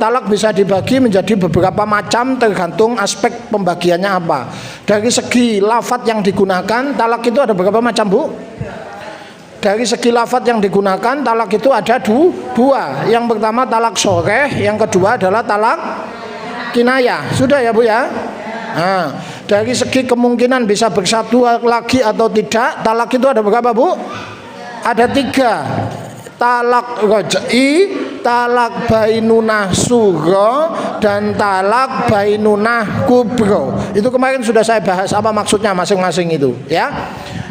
talak bisa dibagi menjadi beberapa macam tergantung aspek pembagiannya apa. Dari segi lafadz yang digunakan, talak itu ada berapa macam, Bu? Dari segi lafadz yang digunakan, talak itu ada dua. Yang pertama talak soreh, yang kedua adalah talak kinayah. Sudah ya, Bu ya? Nah, dari segi kemungkinan bisa bersatu lagi atau tidak, talak itu ada berapa, Bu? Ada 3. Talak roj'i, talak bainunah sugro, dan talak bainunah kubro. Itu kemarin sudah saya bahas apa maksudnya masing-masing itu, ya.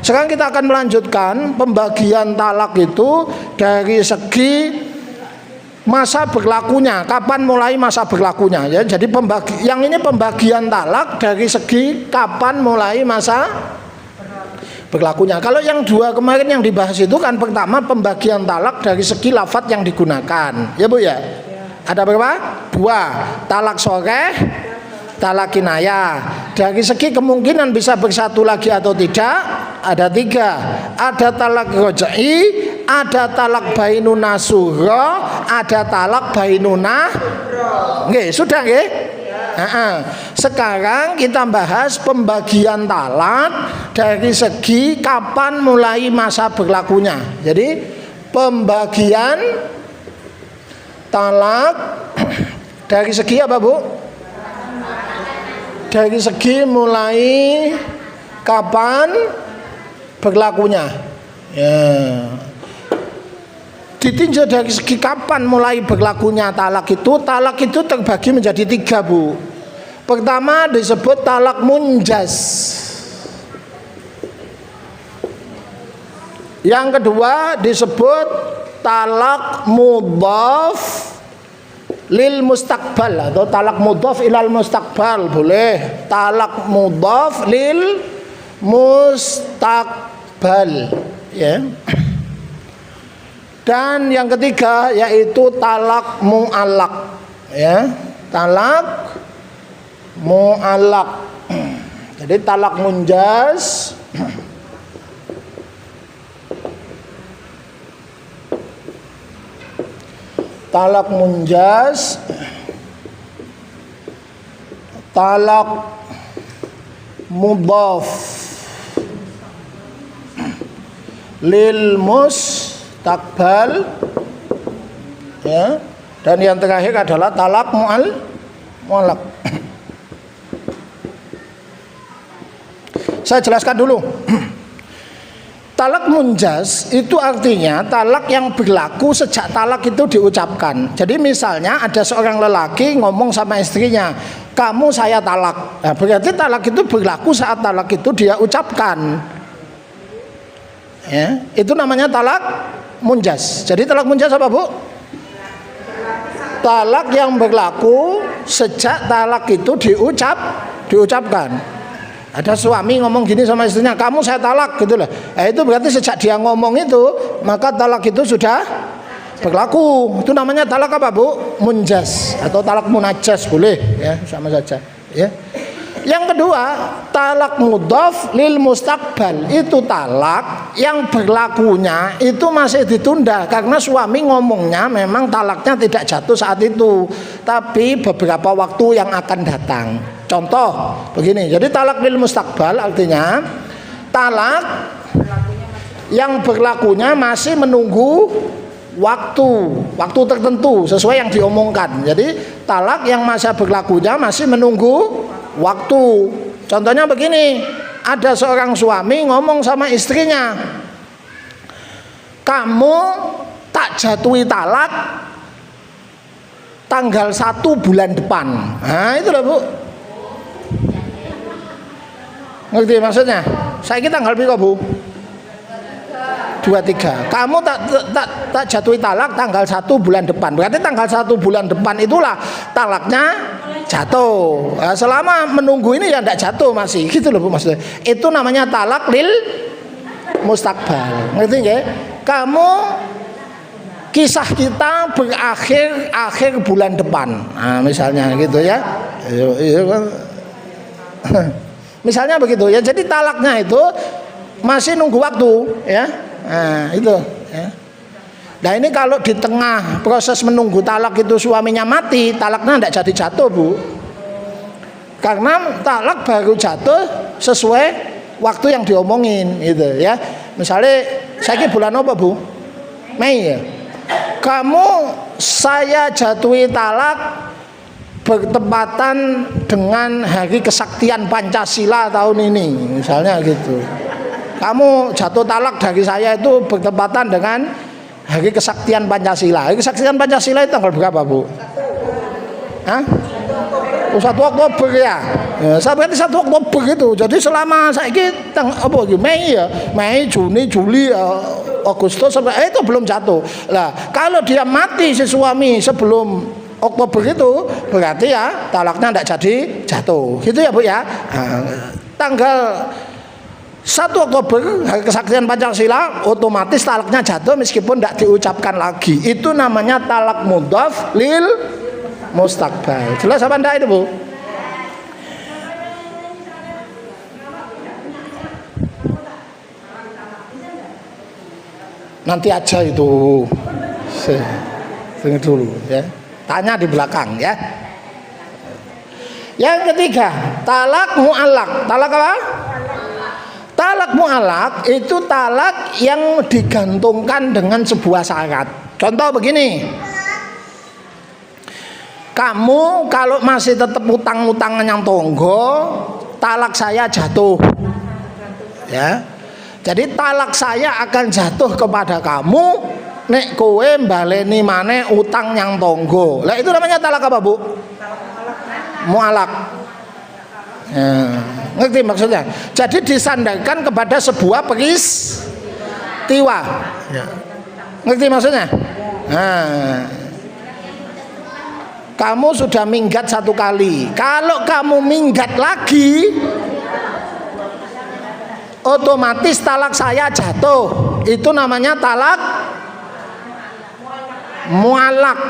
Sekarang kita akan melanjutkan pembagian talak itu dari segi masa berlakunya, kapan mulai masa berlakunya, ya. Jadi yang ini pembagian talak dari segi kapan mulai masa berlakunya. Kalau yang 2 kemarin yang dibahas itu kan pertama pembagian talak dari segi lafadz yang digunakan, ya Bu ya. Ada berapa? 2. Talak soreh, talak kinayah. Dari segi kemungkinan bisa bersatu lagi atau tidak, ada 3. Ada talak roj'i, ada talak bainunah sughra, ada talak bainunah. Nggih, sudah nggih? Sekarang kita bahas pembagian talak dari segi kapan mulai masa berlakunya. Jadi pembagian talak dari segi apa, Bu? Dari segi mulai kapan berlakunya, ya. Ditinjau dari segi kapan mulai berlakunya talak itu terbagi menjadi 3, Bu. Pertama disebut talak munjaz. Yang kedua disebut talak mudhaf lil mustaqbal atau talak mudhaf ilal mustaqbal, boleh. Talak mudhaf lil mustaqbal, ya. Dan yang ketiga yaitu talak mu'allaq, ya. Talak mu'allaq. Jadi talak munjaz, talak munjaz, talak mudhaf lil mustaqbal, ya. Dan yang terakhir adalah talak mu'allaq. Saya jelaskan dulu. Talak munjaz itu artinya talak yang berlaku sejak talak itu diucapkan. Jadi misalnya ada seorang lelaki ngomong sama istrinya, "Kamu saya talak." Nah, berarti talak itu berlaku saat talak itu dia ucapkan, ya. Itu namanya talak munjaz. Jadi talak munjaz apa, Bu? Talak yang berlaku sejak talak itu diucapkan. Ada suami ngomong gini sama istrinya, "Kamu saya talak," gitu lah. Itu berarti sejak dia ngomong itu, maka talak itu sudah berlaku. Itu namanya talak apa, Bu? Munjaz atau talak munajas, boleh, ya, sama saja, ya. Yang kedua, talak mudhaf lil mustaqbal. Itu talak yang berlakunya itu masih ditunda karena suami ngomongnya memang talaknya tidak jatuh saat itu, tapi beberapa waktu yang akan datang. Contoh begini, jadi talak lil mustaqbal artinya talak yang berlakunya masih menunggu waktu tertentu sesuai yang diomongkan. Jadi talak yang masa berlakunya masih menunggu waktu. Contohnya begini, ada seorang suami ngomong sama istrinya, "Kamu tak jatuhi talak tanggal 1 bulan depan." Nah, itulah, Bu. Ngerti maksudnya? Saya tanggal berapa, Bu? 23. Kamu tak jatuhi talak tanggal 1 bulan depan. Berarti tanggal 1 bulan depan itulah talaknya jatuh. Nah, selama menunggu ini ya tidak jatuh masih. Gitu loh, Bu, maksudnya. Itu namanya talak lil mustaqbal. Ngerti nggak? Kamu kisah kita berakhir akhir bulan depan. Nah, misalnya gitu ya. Misalnya begitu ya. Jadi talaknya itu masih nunggu waktu, ya. Nah, itu, ya. Nah ini kalau di tengah proses menunggu talak itu suaminya mati, talaknya tidak jadi jatuh Bu. Karena talak baru jatuh sesuai waktu yang diomongin gitu ya. Misalnya saya bulan apa Bu? Mei ya. Kamu saya jatuhi talak bertepatan dengan hari kesaktian Pancasila tahun ini, misalnya gitu. Kamu jatuh talak dari saya itu bertepatan dengan hari kesaktian Pancasila. Hari kesaktian Pancasila itu tanggal berapa Bu? Hah? 1 Oktober ya. Sampai 1 Oktober itu. Jadi selama Mei ya, Mei, Juni, Juli, Agustus sampai itu belum jatuh. Lah, kalau dia mati si suami sebelum Oktober itu berarti ya talaknya tidak jadi jatuh. Gitu ya Bu ya. Tanggal 1 Oktober hari kesaktian Pancasila otomatis talaknya jatuh meskipun tidak diucapkan lagi. Itu namanya talak mudhaf lil mustaqbal. Jelas apa enggak itu Bu? Nanti aja itu. Tunggu dulu ya. Tanya di belakang ya. Yang ketiga, talak mu'allaq. Talak apa? Talak mu'allaq itu talak yang digantungkan dengan sebuah syarat. Contoh begini. Kamu kalau masih tetap utang-utangan yang tonggo, talak saya jatuh. Ya. Jadi talak saya akan jatuh kepada kamu nek kowe mbaleni maneh utang yang tonggo. Lah itu namanya talak apa, Bu? Mu'allaq. Ya, ngerti maksudnya? Jadi disandarkan kepada sebuah peristiwa. Ya. Ngerti maksudnya? Nah, kamu sudah minggat 1 kali. Kalau kamu minggat lagi, otomatis talak saya jatuh. Itu namanya talak mu'allaq.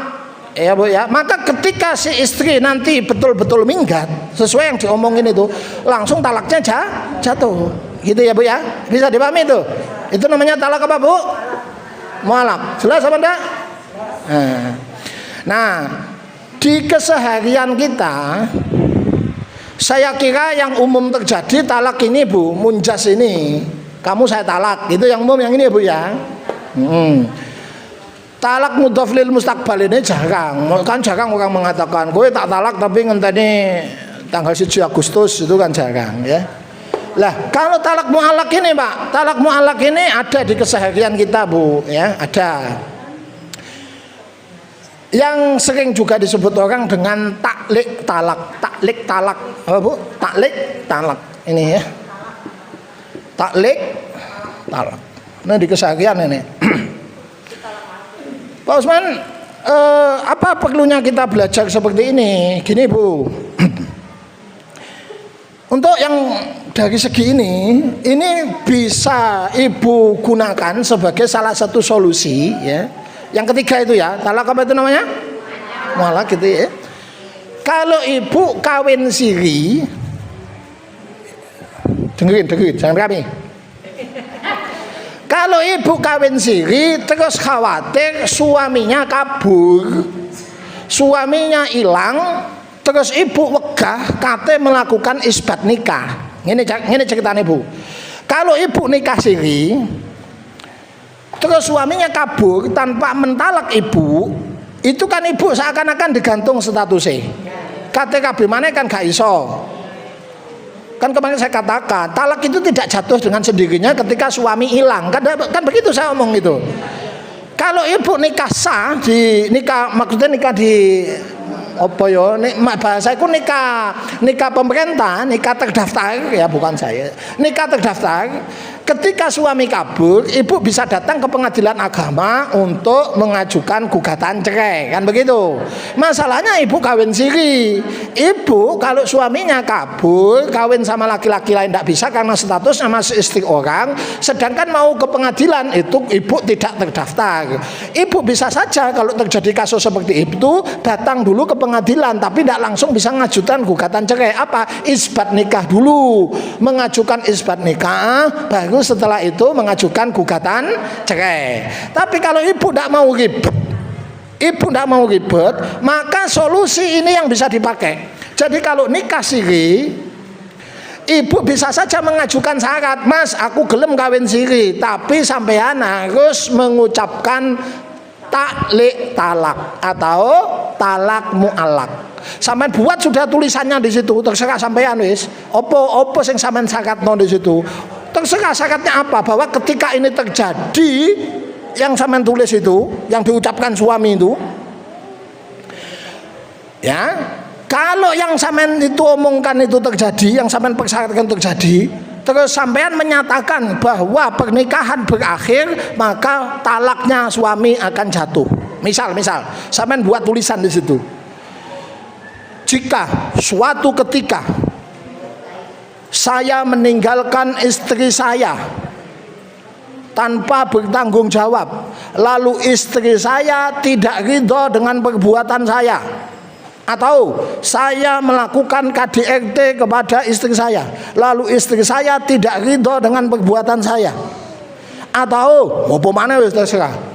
Ya Bu ya. Maka ketika si istri nanti betul-betul minggat sesuai yang diomongin itu, langsung talaknya jatuh. Gitu ya Bu ya. Bisa dipahami itu? Itu namanya talak apa Bu? Mu'allaq. Jelas apa enggak? Nah, di keseharian kita, saya kira yang umum terjadi talak ini Bu, munjas ini, kamu saya talak, itu yang umum yang ini ya Bu ya. Talak mudhaf lil mustaqbal ini jarang, kan jarang orang mengatakan, gue tak talak tapi ngenteni tanggal 1 Agustus, itu kan jarang ya. Lah kalau talak mu'allaq ini Pak, talak mu'allaq ini ada di keseharian kita Bu ya, ada. Yang sering juga disebut orang dengan taklik talak. Taklik talak apa Bu? Taklik talak ini ya. Taklik talak. Nah di keseharian ini Pak Usman, apa perlunya kita belajar seperti ini? Gini Bu, untuk yang dari segi ini bisa Ibu gunakan sebagai salah satu solusi ya. Yang ketiga itu ya, talak apa itu namanya? Mu'allaq gitu ya. Kalau ibu kawin siri, dengerin, jangan kami. Kalau ibu kawin siri terus khawatir suaminya kabur, suaminya hilang, terus ibu wegah kate melakukan isbat nikah. Ini ceritanya Bu. Kalau ibu nikah siri terus suaminya kabur tanpa mentalak ibu, itu kan ibu seakan-akan digantung statusnya. KTKB mana kan gak iso. Kan kemarin saya katakan, talak itu tidak jatuh dengan sendirinya ketika suami hilang. Kan begitu saya omong itu. Kalau ibu nikah sah maksudnya nikah di apa ya? Bahasa itu nikah pemerintah, nikah terdaftar ya, bukan saya. Nikah terdaftar. Ketika suami kabur, ibu bisa datang ke pengadilan agama untuk mengajukan gugatan cerai, kan begitu. Masalahnya ibu kawin siri. Ibu kalau suaminya kabur, kawin sama laki-laki lain tidak bisa karena statusnya masih istri orang. Sedangkan mau ke pengadilan itu ibu tidak terdaftar. Ibu bisa saja kalau terjadi kasus seperti itu datang dulu ke pengadilan, tapi tidak langsung bisa mengajukan gugatan cerai. Apa? Isbat nikah dulu, mengajukan isbat nikah, baru baru setelah itu mengajukan gugatan cerai. Tapi kalau ibu tidak mau ribet, maka solusi ini yang bisa dipakai. Jadi kalau nikah siri, ibu bisa saja mengajukan syarat, Mas, aku gelem kawin siri, tapi sampean harus mengucapkan taklik talak atau talak mu'allak. Sampean buat sudah tulisannya di situ, terserah sampean wis. Opo sing sampean syaratno di situ. Terserah syaratnya apa, bahwa ketika ini terjadi yang sampean tulis itu, yang diucapkan suami itu, ya, kalau yang sampean itu omongkan itu terjadi, yang sampean persyaratkan terjadi, terus sampean menyatakan bahwa pernikahan berakhir, maka talaknya suami akan jatuh. Misal sampean buat tulisan di situ. Jika suatu ketika saya meninggalkan istri saya tanpa bertanggung jawab, lalu istri saya tidak ridho dengan perbuatan saya, atau saya melakukan KDRT kepada istri saya, lalu istri saya tidak ridho dengan perbuatan saya, atau apa mana wis terserah.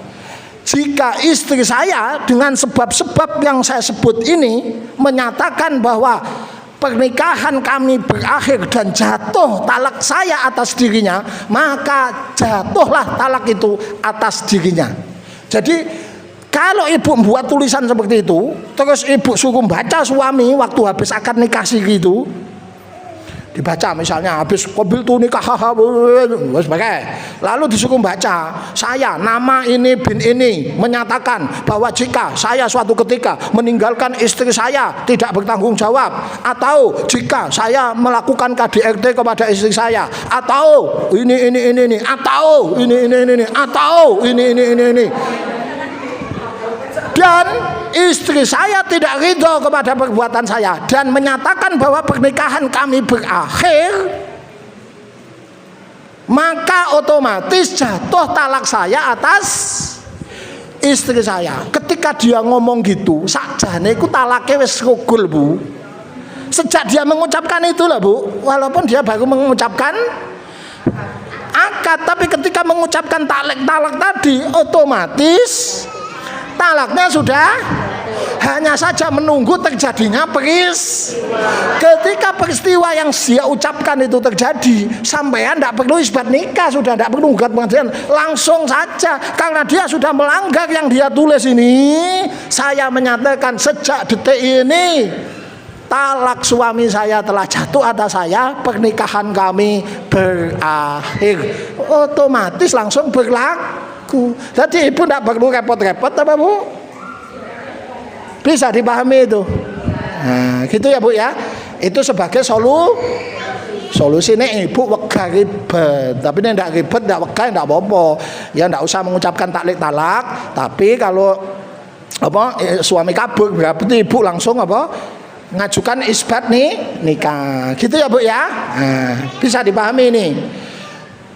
Jika istri saya dengan sebab-sebab yang saya sebut ini menyatakan bahwa pernikahan kami berakhir dan jatuh talak saya atas dirinya, maka jatuhlah talak itu atas dirinya. Jadi kalau ibu membuat tulisan seperti itu, terus ibu suruh baca suami waktu habis akad nikah siri itu, dibaca misalnya habis qabil tu nikah lalu disuruh baca, saya nama ini bin ini menyatakan bahwa jika saya suatu ketika meninggalkan istri saya tidak bertanggung jawab, atau jika saya melakukan KDRT kepada istri saya, atau ini atau ini atau ini dan istri saya tidak ridho kepada perbuatan saya dan menyatakan bahwa pernikahan kami berakhir, maka otomatis jatuh talak saya atas istri saya. Ketika dia ngomong gitu, sakjane iku talake wis rugul, Bu. Sejak dia mengucapkan itu lah, Bu, walaupun dia baru mengucapkan akad, tapi ketika mengucapkan talak tadi, otomatis talaknya sudah, hanya saja menunggu terjadinya ketika peristiwa yang dia ucapkan itu terjadi, sampean tidak perlu isbat nikah, sudah tidak perlu gugat pengadilan, langsung saja, karena dia sudah melanggar yang dia tulis ini. Saya menyatakan sejak detik ini talak suami saya telah jatuh atas saya, pernikahan kami berakhir, otomatis langsung berlaku. Jadi ibu tidak perlu repot-repot apa, Bu? Bisa dipahami itu. Nah, gitu ya, Bu ya. Itu sebagai solusi nih ibu wegah ribet. Tapi ini tidak ribet, tidak wegah, tidak apa-apa. Ya tidak usah mengucapkan taklik talak. Tapi kalau suami kabur, berarti ibu langsung ngajukan isbat nikah. Gitu ya, Bu ya. Nah, bisa dipahami ini.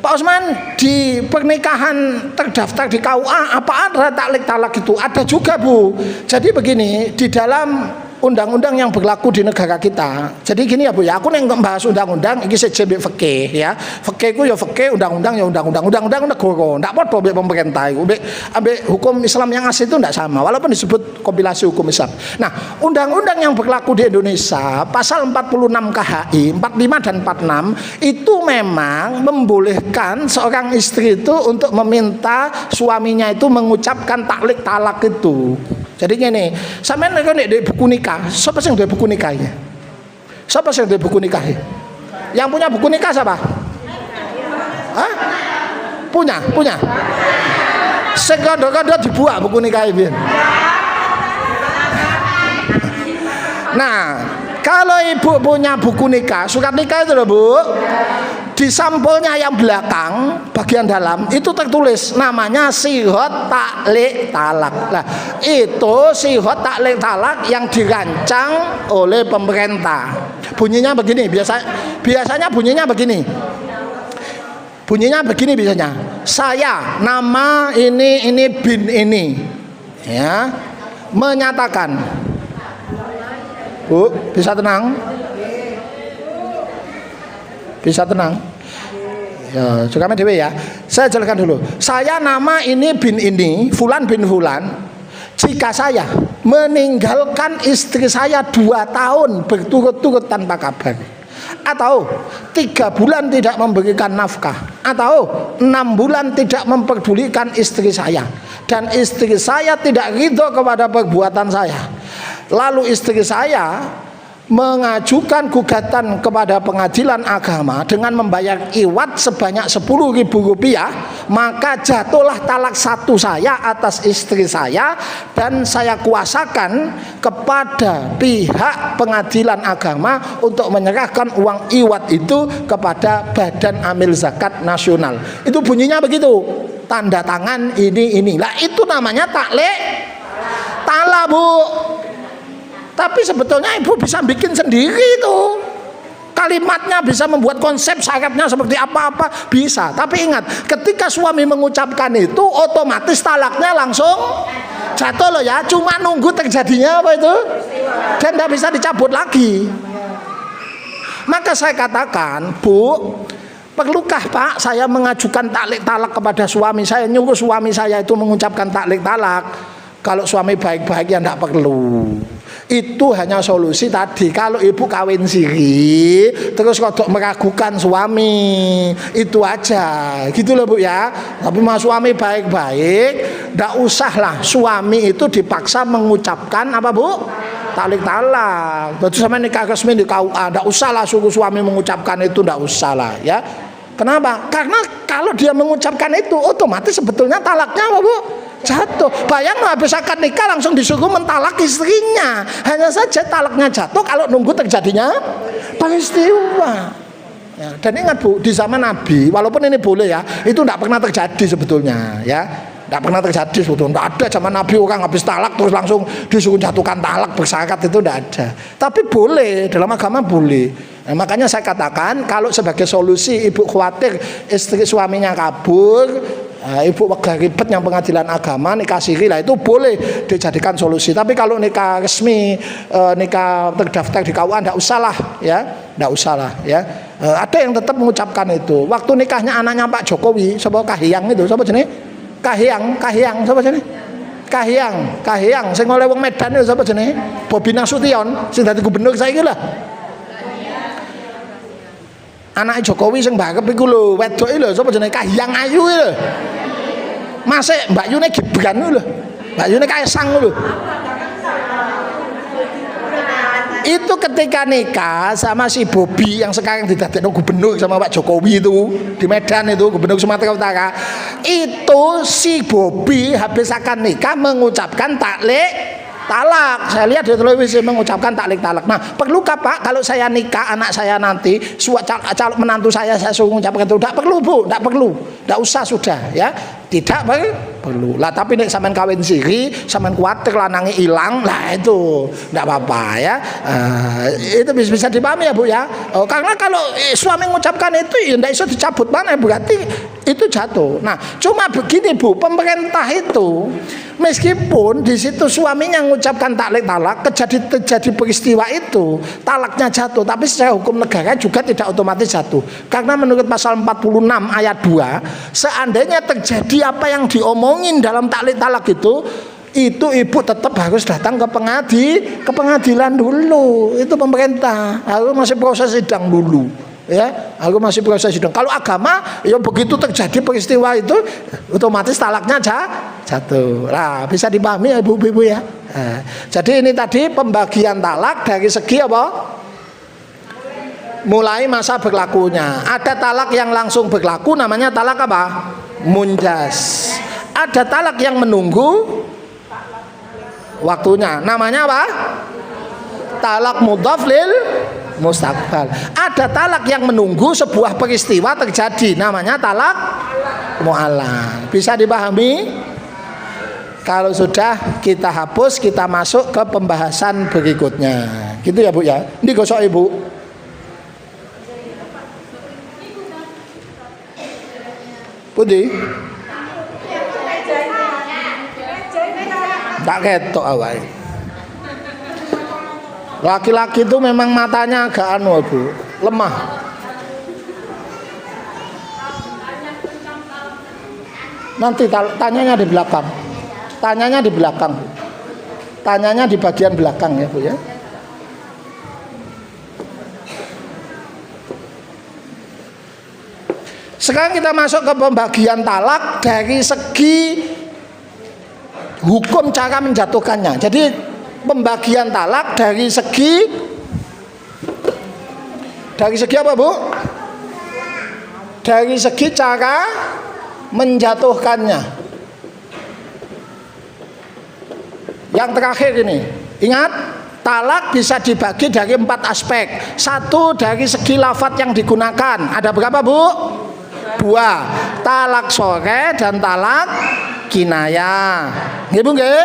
Pak Usman, di pernikahan terdaftar di KUA apa ada taklik talak itu? Ada juga, Bu. Jadi begini, di dalam undang-undang yang berlaku di negara kita. Jadi gini ya, Bu ya, aku nek membahas undang-undang iki sejenis fikih ya. Fikih ku ya fikih, undang-undang ya undang-undang negara. Ndak padha mbek pemerintah iku. Ambek hukum Islam yang asli itu ndak sama, walaupun disebut kompilasi hukum Islam. Nah, undang-undang yang berlaku di Indonesia pasal 46 KHI, 45 dan 46 itu memang membolehkan seorang istri itu untuk meminta suaminya itu mengucapkan taklik talak itu. Jadi gini, sampean nek di buku nikah, siapa sing duwe buku nikahnya? Siapa sing duwe buku nikah? Yang punya buku nikah siapa? Hah? Punya. Sing kandha-kandha dibuat buku nikah iki. Nah, kalau ibu punya buku nikah, surat nikah itu loh, Bu. Di sampulnya yang belakang bagian dalam itu tertulis namanya sihot taklik talak. Nah, itu sihot taklik talak yang dirancang oleh pemerintah. Bunyinya begini, biasanya bunyinya begini. Bunyinya begini biasanya. Saya nama ini bin ini ya menyatakan. Bu, bisa tenang? Bisa tenang? Ya, juga dewe ya. Saya jelaskan dulu. Saya nama ini bin ini, Fulan bin Fulan. Jika saya meninggalkan istri saya 2 tahun berturut-turut tanpa kabar, atau 3 bulan tidak memberikan nafkah, atau 6 bulan tidak memperdulikan istri saya, dan istri saya tidak ridho kepada perbuatan saya, lalu istri saya mengajukan gugatan kepada pengadilan agama dengan membayar iwat sebanyak Rp10.000, maka jatuhlah talak 1 saya atas istri saya, dan saya kuasakan kepada pihak pengadilan agama untuk menyerahkan uang iwat itu kepada Badan Amil Zakat Nasional. Itu bunyinya begitu, tanda tangan ini. Lah itu namanya taklik talak, Bu. Tapi sebetulnya ibu bisa bikin sendiri itu. Kalimatnya bisa membuat konsep syaratnya seperti apa-apa bisa. Tapi ingat, ketika suami mengucapkan itu, otomatis talaknya langsung jatuh loh ya. Cuma nunggu terjadinya apa itu, dan tidak bisa dicabut lagi. Maka saya katakan, Bu, perlukah Pak saya mengajukan taklik talak kepada suami saya, nyuruh suami saya itu mengucapkan taklik talak? Kalau suami baik-baik ya tidak perlu. Itu hanya solusi tadi. Kalau ibu kawin siri terus kodok meragukan suami, itu aja gitu loh Bu ya. Tapi mas suami baik-baik, tidak usahlah suami itu dipaksa mengucapkan apa Bu, taklik talak. Berarti sama nikah resmi di KUA, tidak usahlah suruh suami mengucapkan itu, tidak usahlah ya. Kenapa? Karena kalau dia mengucapkan itu, otomatis sebetulnya talaknya apa Bu, jatuh. Bayang habis akad nikah langsung disuruh mentalak istrinya. Hanya saja talaknya jatuh kalau nunggu terjadinya peristiwa ya. Dan ingat Bu, di zaman Nabi, walaupun ini boleh ya, itu tidak pernah terjadi sebetulnya ya. Tidak pernah terjadi sebetulnya. Tidak ada zaman Nabi orang habis talak terus langsung disuruh jatuhkan talak bersyarat, itu tidak ada. Tapi boleh, dalam agama boleh. Nah, makanya saya katakan kalau sebagai solusi ibu khawatir istri suaminya kabur, ibu wegah ribet yang pengadilan agama, nikah siri lah, itu boleh dijadikan solusi. Tapi kalau nikah resmi, nikah terdaftar di KUA, tidak usahlah ya, tidak usahlah ya. Ada yang tetap mengucapkan itu. Waktu nikahnya anaknya Pak Jokowi, siapa Kahiyang itu, siapa jenis? Kahiyang, siapa jenis? Kahiyang, sing oleh wong Medan itu siapa jenis? Bobi Nasution, sing dadi gubernur saiki lah. Anak Jokowi sing barep iku lho, wedoke lho, sapa jenenge Kahiyang Ayu lho. Masih Mbak Yune Gibran lho. Mbak Yune Kaisang lho. Itu ketika nikah sama si Bobi yang sekarang didadekno gubernur sama Pak Jokowi itu di Medan, itu gubernur Sumatera Utara. Itu si Bobi habis akan nikah mengucapkan taklik talak. Saya lihat di televisi mengucapkan taklik talak. Nah, perlukah Pak kalau saya nikah anak saya nanti calon menantu saya suruh mengucapkan itu? Tidak perlu Bu, tidak perlu, tidak usah sudah ya, tidak perlu lah. Tapi nek sampean kawin siri, sampean kuatir lanange hilang, lah itu tidak apa-apa ya. Itu bisa dipahami ya Bu ya. Karena kalau suami mengucapkan itu ya tidak bisa dicabut, mana berarti itu jatuh. Nah, cuma begini Bu, pemerintah itu meskipun di situ suaminya mengucapkan taklik talak, terjadi peristiwa itu, talaknya jatuh, tapi secara hukum negara juga tidak otomatis jatuh. Karena menurut pasal 46 ayat 2, seandainya terjadi apa yang diomongin dalam taklik talak itu ibu tetap harus datang ke pengadilan dulu. Itu pemerintah harus masih proses sidang dulu. Ya, aku masih proses sidang. Kalau agama, ya begitu terjadi peristiwa itu, otomatis talaknya jatuh. Nah, bisa dipahami ya ibu-ibu ya. Nah, jadi ini tadi pembagian talak dari segi apa? Mulai masa berlakunya. Ada talak yang langsung berlaku, namanya talak apa? Munjas. Ada talak yang menunggu waktunya, namanya apa? Talak mudhaf lil mustaqbal. Ada talak yang menunggu sebuah peristiwa terjadi, namanya talak mu'allaq. Bisa dipahami? Kalau sudah kita hapus, kita masuk ke pembahasan berikutnya. Gitu ya Bu ya. Ini gosok Ibu. Putih. Tak ketok awake. Laki-laki itu memang matanya agak Bu, lemah. Nanti tanyanya di belakang. Tanyanya di belakang. Tanyanya di bagian belakang ya Bu ya. Sekarang kita masuk ke pembagian talak dari segi hukum cara menjatuhkannya. Jadi pembagian talak dari segi apa Bu? Dari segi cara menjatuhkannya. Yang terakhir ini, ingat talak bisa dibagi dari 4 aspek. 1 dari segi lafadz yang digunakan. Ada berapa Bu? 2. Talak sore dan talak kinayah. Nggih Bu nggih?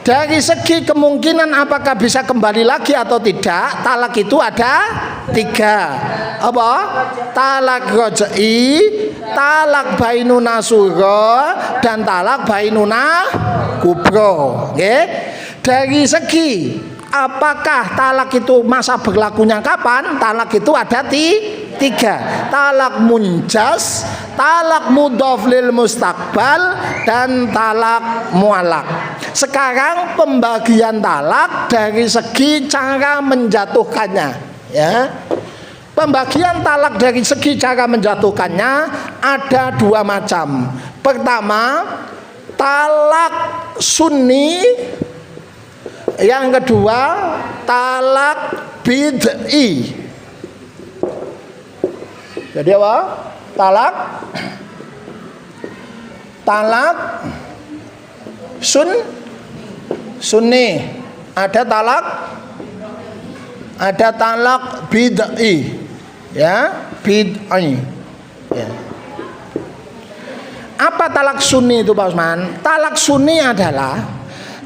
Dari segi kemungkinan apakah bisa kembali lagi atau tidak, talak itu ada 3. Apa? Talak roj'i, talak bainuna sugha, dan talak bainuna kubro. Nggih? Dari segi apakah talak itu masa berlakunya kapan? Talak itu ada 3. Talak munjas, talak mudhaf lil mustaqbal, dan talak muallaq. Sekarang pembagian talak dari segi cara menjatuhkannya, ya. Pembagian talak dari segi cara menjatuhkannya ada 2 macam. Pertama, talak sunni. Yang kedua, talak bid'i. Jadi apa? Talak sunni. Ada talak bid'i. Ya, bid'i. Ya. Apa talak sunni itu Pak Usman? Talak sunni adalah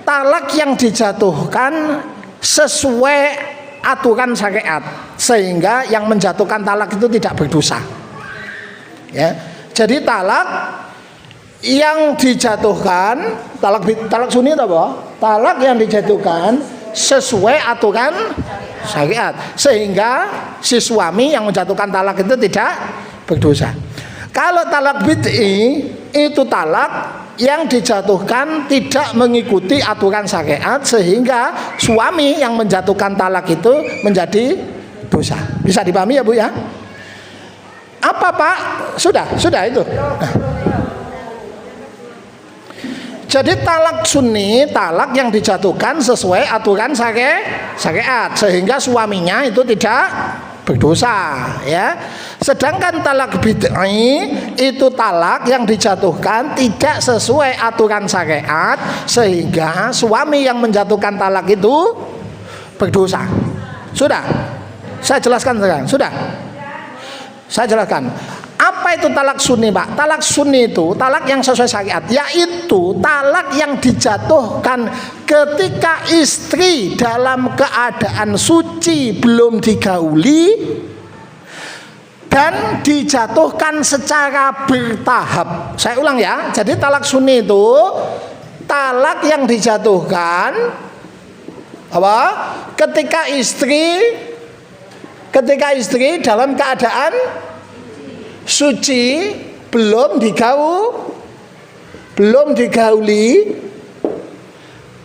talak yang dijatuhkan sesuai aturan syariat, sehingga yang menjatuhkan talak itu tidak berdosa. Ya. Jadi talak yang dijatuhkan, talak sunni itu apa? Talak yang dijatuhkan sesuai aturan syariat, sehingga si suami yang menjatuhkan talak itu tidak berdosa. Kalau talak bid'i itu talak yang dijatuhkan tidak mengikuti aturan syariat, sehingga suami yang menjatuhkan talak itu menjadi dosa. Bisa dipahami ya Bu ya? Apa Pak? Sudah itu. Nah. Jadi talak sunni, talak yang dijatuhkan sesuai aturan syariat, sehingga suaminya itu tidak berdosa, ya. Sedangkan talak bid'i itu talak yang dijatuhkan tidak sesuai aturan syariat, sehingga suami yang menjatuhkan talak itu berdosa. Sudah? Saya jelaskan sekarang. Sudah? Saya jelaskan. Apa itu talak sunni Pak? Talak sunni itu talak yang sesuai syariat, yaitu talak yang dijatuhkan ketika istri dalam keadaan suci belum digauli dan dijatuhkan secara bertahap. Saya ulang ya. Jadi talak sunni itu talak yang dijatuhkan apa? Ketika istri dalam keadaan suci belum digauli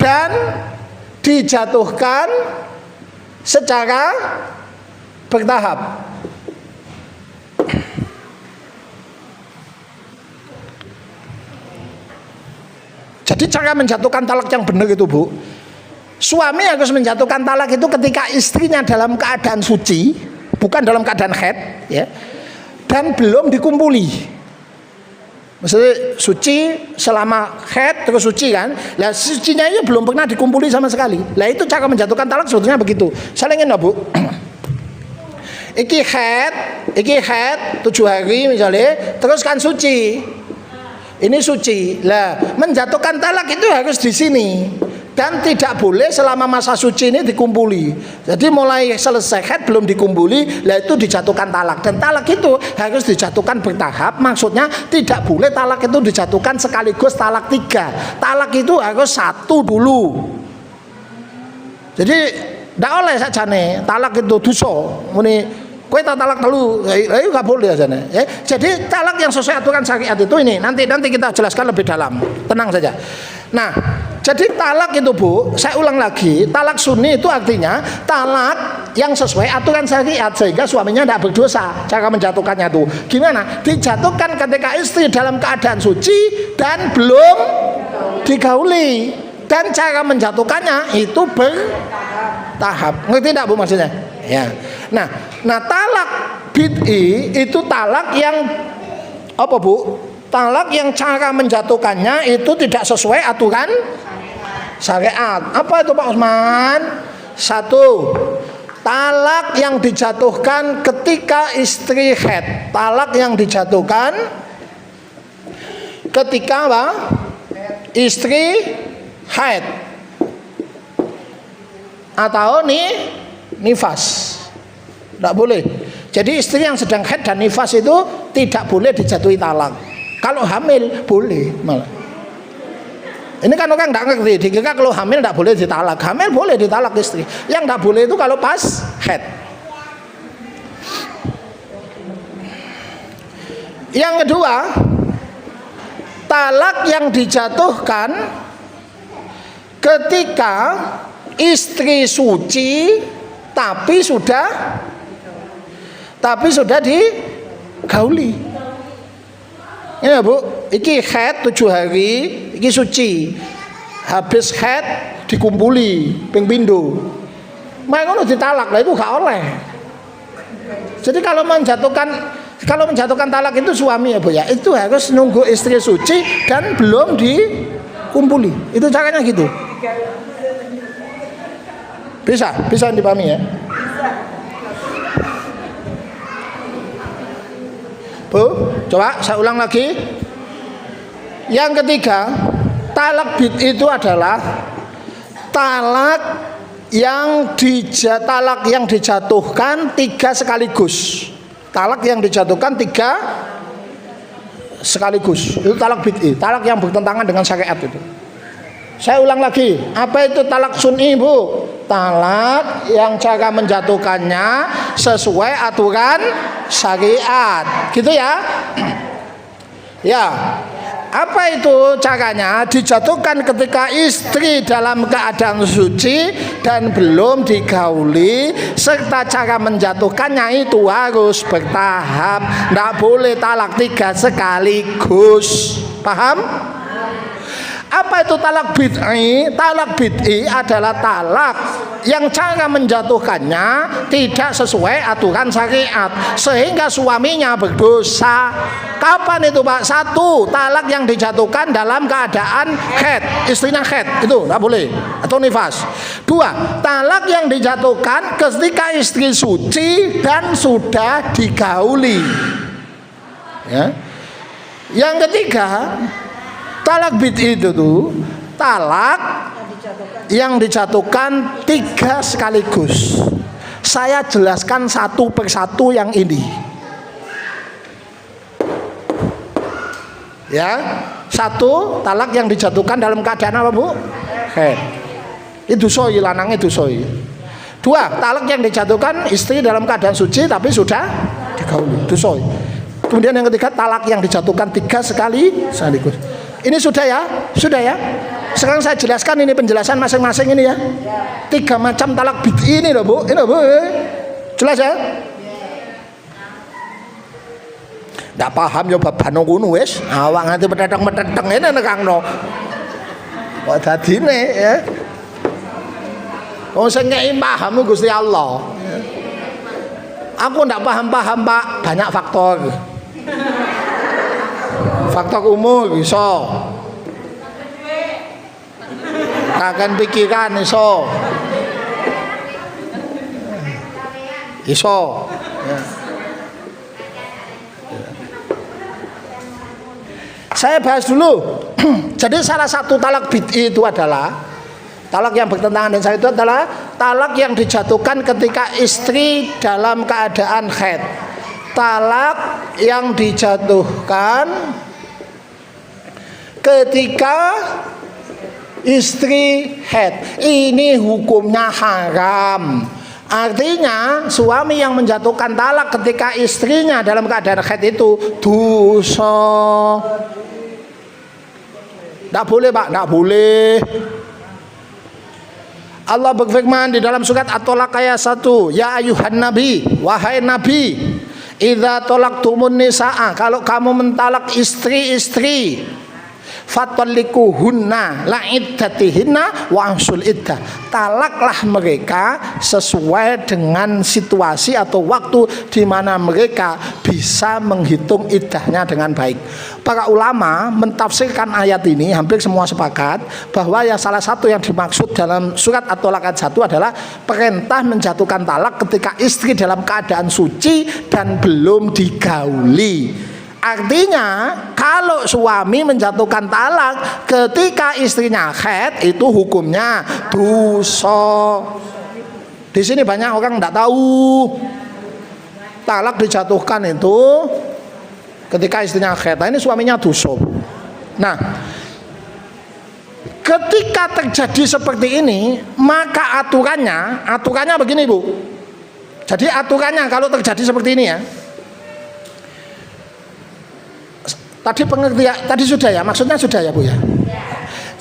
dan dijatuhkan secara bertahap. Jadi cara menjatuhkan talak yang benar itu Bu, suami harus menjatuhkan talak itu ketika istrinya dalam keadaan suci, bukan dalam keadaan haid, ya, dan belum dikumpuli. Maksudnya suci selama haid terus suci kan. Lah sucinya itu belum pernah dikumpuli sama sekali. Lah itu cara menjatuhkan talak sebetulnya begitu. Saya ingin Bu. Iki haid 7 hari misalnya, terus kan suci. Ini suci. Lah menjatuhkan talak itu harus di sini. Dan tidak boleh selama masa suci ini dikumpuli. Jadi mulai selesai haid belum dikumpuli, lah itu dijatuhkan talak. Dan talak itu harus dijatuhkan bertahap. Maksudnya tidak boleh talak itu dijatuhkan sekaligus talak 3. Talak itu harus 1 dulu. Jadi tidak oleh saja nih talak itu dosa. Muni Kowe tak talak telu, itu nggak boleh aja nih. Ya. Jadi talak yang sesuai aturan syariat itu ini nanti kita jelaskan lebih dalam. Tenang saja. Nah, jadi talak itu Bu, saya ulang lagi, talak sunni itu artinya talak yang sesuai aturan syariat sehingga suaminya tidak berdosa. Cara menjatuhkannya tuh gimana? Dijatuhkan ketika istri dalam keadaan suci dan belum digauli. Dan cara menjatuhkannya itu bertahap. Ngerti tidak Bu maksudnya? Ya. Nah, talak bid'i itu talak yang apa Bu? Talak yang cara menjatuhkannya itu tidak sesuai aturan syariat. Apa itu Pak Usman? 1. Talak yang dijatuhkan ketika istri haid. Talak yang dijatuhkan ketika apa? Istri haid atau nifas. Tidak boleh. Jadi istri yang sedang haid dan nifas itu tidak boleh dijatuhi talak. Kalau hamil boleh malah. Ini kan orang tidak ngerti. Dikira kalau hamil tidak boleh ditalak. Hamil boleh ditalak istri. Yang tidak boleh itu kalau pas haid. Yang kedua, talak yang dijatuhkan ketika istri suci tapi sudah digauli. Ya Bu, iki haid 7 hari, iki suci. Habis haid dikumpuli ping pindho. Mak ngono ditalak lah itu gak oleh. Jadi kalau menjatuhkan talak itu suami ya Bu ya, itu harus nunggu istri suci dan belum dikumpuli. Itu caranya gitu. Bisa dipahami ya? Bu, coba saya ulang lagi. Yang ketiga, talak bid'i itu adalah talak yang dijatuhkan 3 sekaligus. Talak yang dijatuhkan 3 sekaligus. Itu talak bid'i, talak yang bertentangan dengan syariat itu. Saya ulang lagi, apa itu talak sunni Bu? Talak yang cara menjatuhkannya sesuai aturan syariat, gitu ya? Ya, apa itu caranya? Dijatuhkan ketika istri dalam keadaan suci dan belum digauli, serta cara menjatuhkannya itu harus bertahap, tidak boleh talak 3 sekaligus. Paham? Apa itu talak bid'i? Talak bid'i adalah talak yang cara menjatuhkannya tidak sesuai aturan syariat sehingga suaminya berdosa. Kapan itu Pak? 1. Talak yang dijatuhkan dalam keadaan haid, istrinya haid, itu tidak boleh, atau nifas. 2. Talak yang dijatuhkan ketika istri suci dan sudah digauli. Ya. Yang ketiga, talak bid'i itu tuh talak yang dijatuhkan 3 sekaligus. Saya jelaskan satu persatu yang ini. Ya, 1 talak yang dijatuhkan dalam keadaan apa Bu? Haid. Itu soi, lanang itu soi. 2 talak yang dijatuhkan istri dalam keadaan suci tapi sudah digauli. Itu soi. Kemudian yang ketiga talak yang dijatuhkan 3 sekaligus. Ini sudah ya? Sudah ya? Sekarang saya jelaskan ini penjelasan masing-masing ini ya. 3 macam talak bid'i ini loh Bu. Ini loh Bu. Jelas ya? Nggak paham ya babano ngono wis. Awak nganti metetheng-metetheng ini nekangno. Kok dadine ya? Wong sing ngeki paham Gusti Allah. Aku ndak paham-paham Pak, banyak faktor. Faktor umur iso, akan pikiran iso, ya. Saya bahas dulu. Jadi salah satu talak bid'i itu adalah talak yang bertentangan dengan syariat itu adalah talak yang dijatuhkan ketika istri dalam keadaan haid. Talak yang dijatuhkan ketika istri haid. Ini hukumnya haram. Artinya suami yang menjatuhkan talak ketika istrinya dalam keadaan haid itu dosa. Tidak boleh Pak, tidak boleh. Allah berfirman di dalam surat At-Tolak ayat 1, ya ayuhan nabi, wahai nabi, idza talaqtumun nisaa, kalau kamu mentalak istri-istri, fatalliquhunna la iddatihinna wa ahsul iddah, talaklah mereka sesuai dengan situasi atau waktu di mana mereka bisa menghitung iddahnya dengan baik. Para ulama mentafsirkan ayat ini hampir semua sepakat bahwa yang salah satu yang dimaksud dalam surat At-Tolak ayat 1 adalah perintah menjatuhkan talak ketika istri dalam keadaan suci dan belum digauli. Artinya kalau suami menjatuhkan talak ketika istrinya haid itu hukumnya dosa. Di sini banyak orang tidak tahu talak dijatuhkan itu ketika istrinya haid. Nah, ini suaminya dosa. Nah, ketika terjadi seperti ini maka aturannya begini Bu. Jadi aturannya kalau terjadi seperti ini ya. Tadi sudah ya, maksudnya sudah ya Bu ya.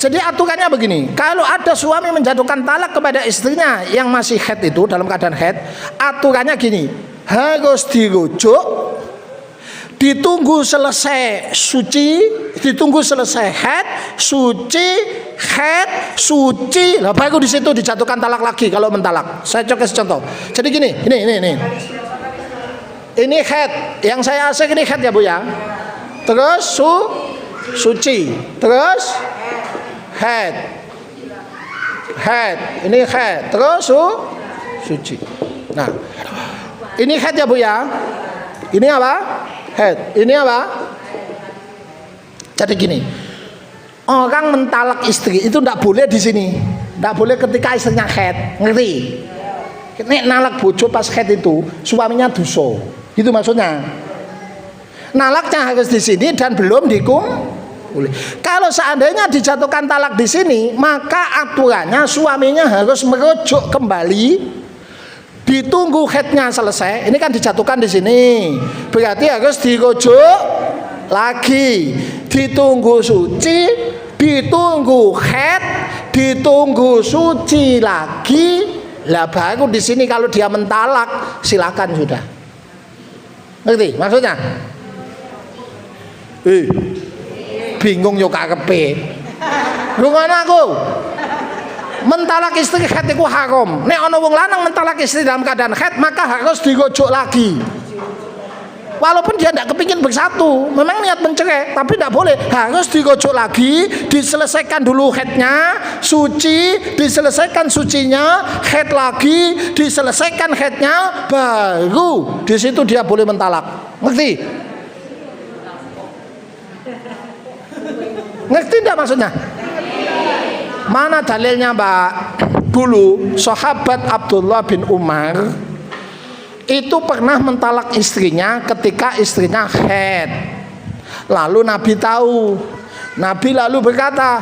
Jadi aturannya begini, kalau ada suami menjatuhkan talak kepada istrinya yang masih haid itu dalam keadaan haid, aturannya gini, harus dirujuk, ditunggu selesai suci, ditunggu selesai haid, suci, lah baru di situ dijatuhkan talak lagi kalau mentalak. Saya kasih contoh. Jadi gini, ini. Ini haid, yang saya asik ini haid ya Bu ya. Terus suci, terus haid, ini haid, terus suci. Nah, ini haid ya Bu ya. Ini apa? Haid. Ini apa? Jadi gini, orang mentalak istri itu tidak boleh di sini, tidak boleh ketika istrinya haid, ngerti? Nek nalak bojo pas haid itu suaminya dosa, itu maksudnya. Nalaknya harus di sini dan belum dikumpuli. Kalau seandainya dijatuhkan talak di sini, maka aturannya suaminya harus merujuk kembali, ditunggu haidnya selesai. Ini kan dijatuhkan di sini, berarti harus dirujuk lagi, ditunggu suci, ditunggu haid, ditunggu suci lagi. Lah baru di sini kalau dia mentalak, silakan sudah. Ngerti maksudnya? Bingung yo karepe. Lungono aku. Mentalak istri haid iku haram. Nek ana wong lanang mentalak istri dalam keadaan haid, maka harus dirujuk lagi. Walaupun dia tidak kepingin bersatu, memang niat mencerai, tapi tidak boleh, harus dirujuk lagi, diselesaikan dulu haidnya, suci, diselesaikan sucinya, haid lagi, diselesaikan haidnya, baru di situ dia boleh mentalak. Ngerti? Ngerti tidak maksudnya? Mana dalilnya Mbak? Dulu sahabat Abdullah bin Umar itu pernah mentalak istrinya ketika istrinya haid. Lalu Nabi tahu. Nabi lalu berkata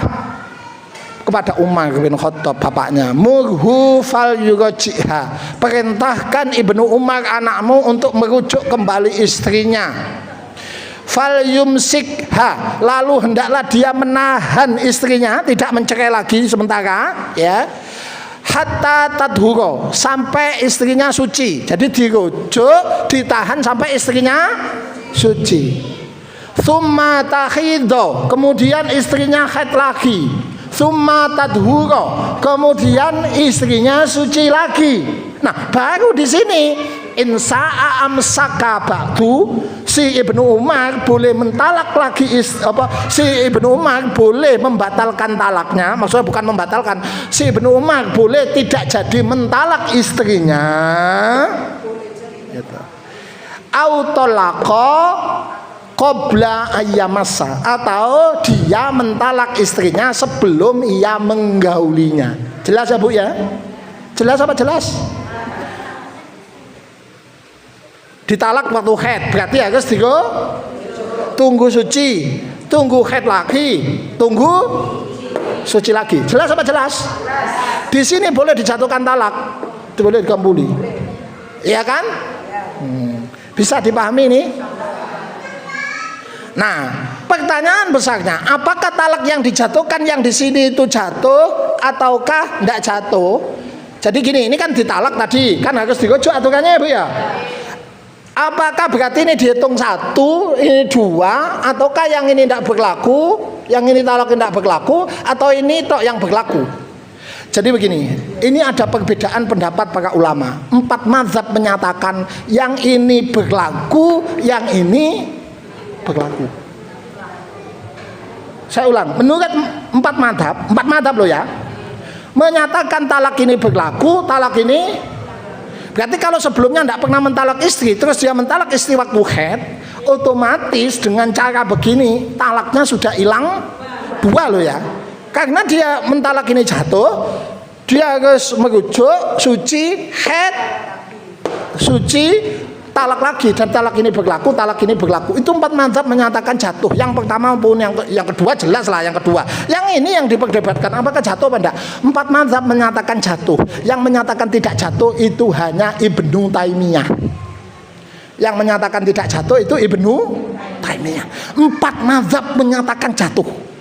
kepada Umar bin Khattab, bapaknya, murhu fal yurajiha, perintahkan Ibnu Umar anakmu untuk merujuk kembali istrinya. Fal yumsikha, lalu hendaklah dia menahan istrinya, tidak mencerai lagi sementara, ya, hatta tadhuro, sampai istrinya suci. Jadi dirujuk, ditahan sampai istrinya suci. Tsumma tahidho, kemudian istrinya haid lagi. Tsumma tadhuro, kemudian istrinya suci lagi. Nah, baru di sini insa'a amsaka ba'du, si Ibnu Umar boleh mentalak lagi si Ibnu Umar boleh membatalkan talaknya, maksudnya bukan membatalkan, si Ibnu Umar boleh tidak jadi mentalak istrinya gitu. Autolako qabla ayyamassa, atau dia mentalak istrinya sebelum ia menggaulinya. Jelas ya Bu ya? Jelas apa jelas? Ditalak waktu haid berarti harus tunggu suci, tunggu haid lagi, tunggu suci lagi. Jelas apa jelas? Di sini boleh dijatuhkan talak boleh dikabuli. Iya kan? Bisa dipahami ini? Nah, pertanyaan besarnya, apakah talak yang dijatuhkan yang di sini itu jatuh ataukah tidak jatuh? Jadi gini, ini kan ditalak tadi, kan harus dirujuk aturannya ya Bu ya. Apakah berarti ini dihitung 1, ini 2, ataukah yang ini tidak berlaku, yang ini talak tidak berlaku, atau ini tok yang berlaku? Jadi begini, ini ada perbedaan pendapat para ulama. 4 mazhab menyatakan yang ini berlaku, yang ini berlaku. Saya ulang, menurut 4 mazhab loh ya, menyatakan talak ini berlaku, talak ini berarti kalau sebelumnya tidak pernah mentalak istri, terus dia mentalak istri waktu haid, otomatis dengan cara begini talaknya sudah hilang 2 loh ya. Karena dia mentalak ini jatuh, dia harus merujuk suci, haid, suci, talak lagi, dan talak ini berlaku, talak ini berlaku. Itu 4 mazhab menyatakan jatuh. Yang pertama maupun yang kedua, jelas lah yang kedua. Yang ini yang diperdebatkan apakah jatuh apa enggak. 4 mazhab menyatakan jatuh. Yang menyatakan tidak jatuh itu hanya Ibnu Taimiyah. Yang menyatakan tidak jatuh itu Ibnu Taimiyah. 4 mazhab menyatakan jatuh.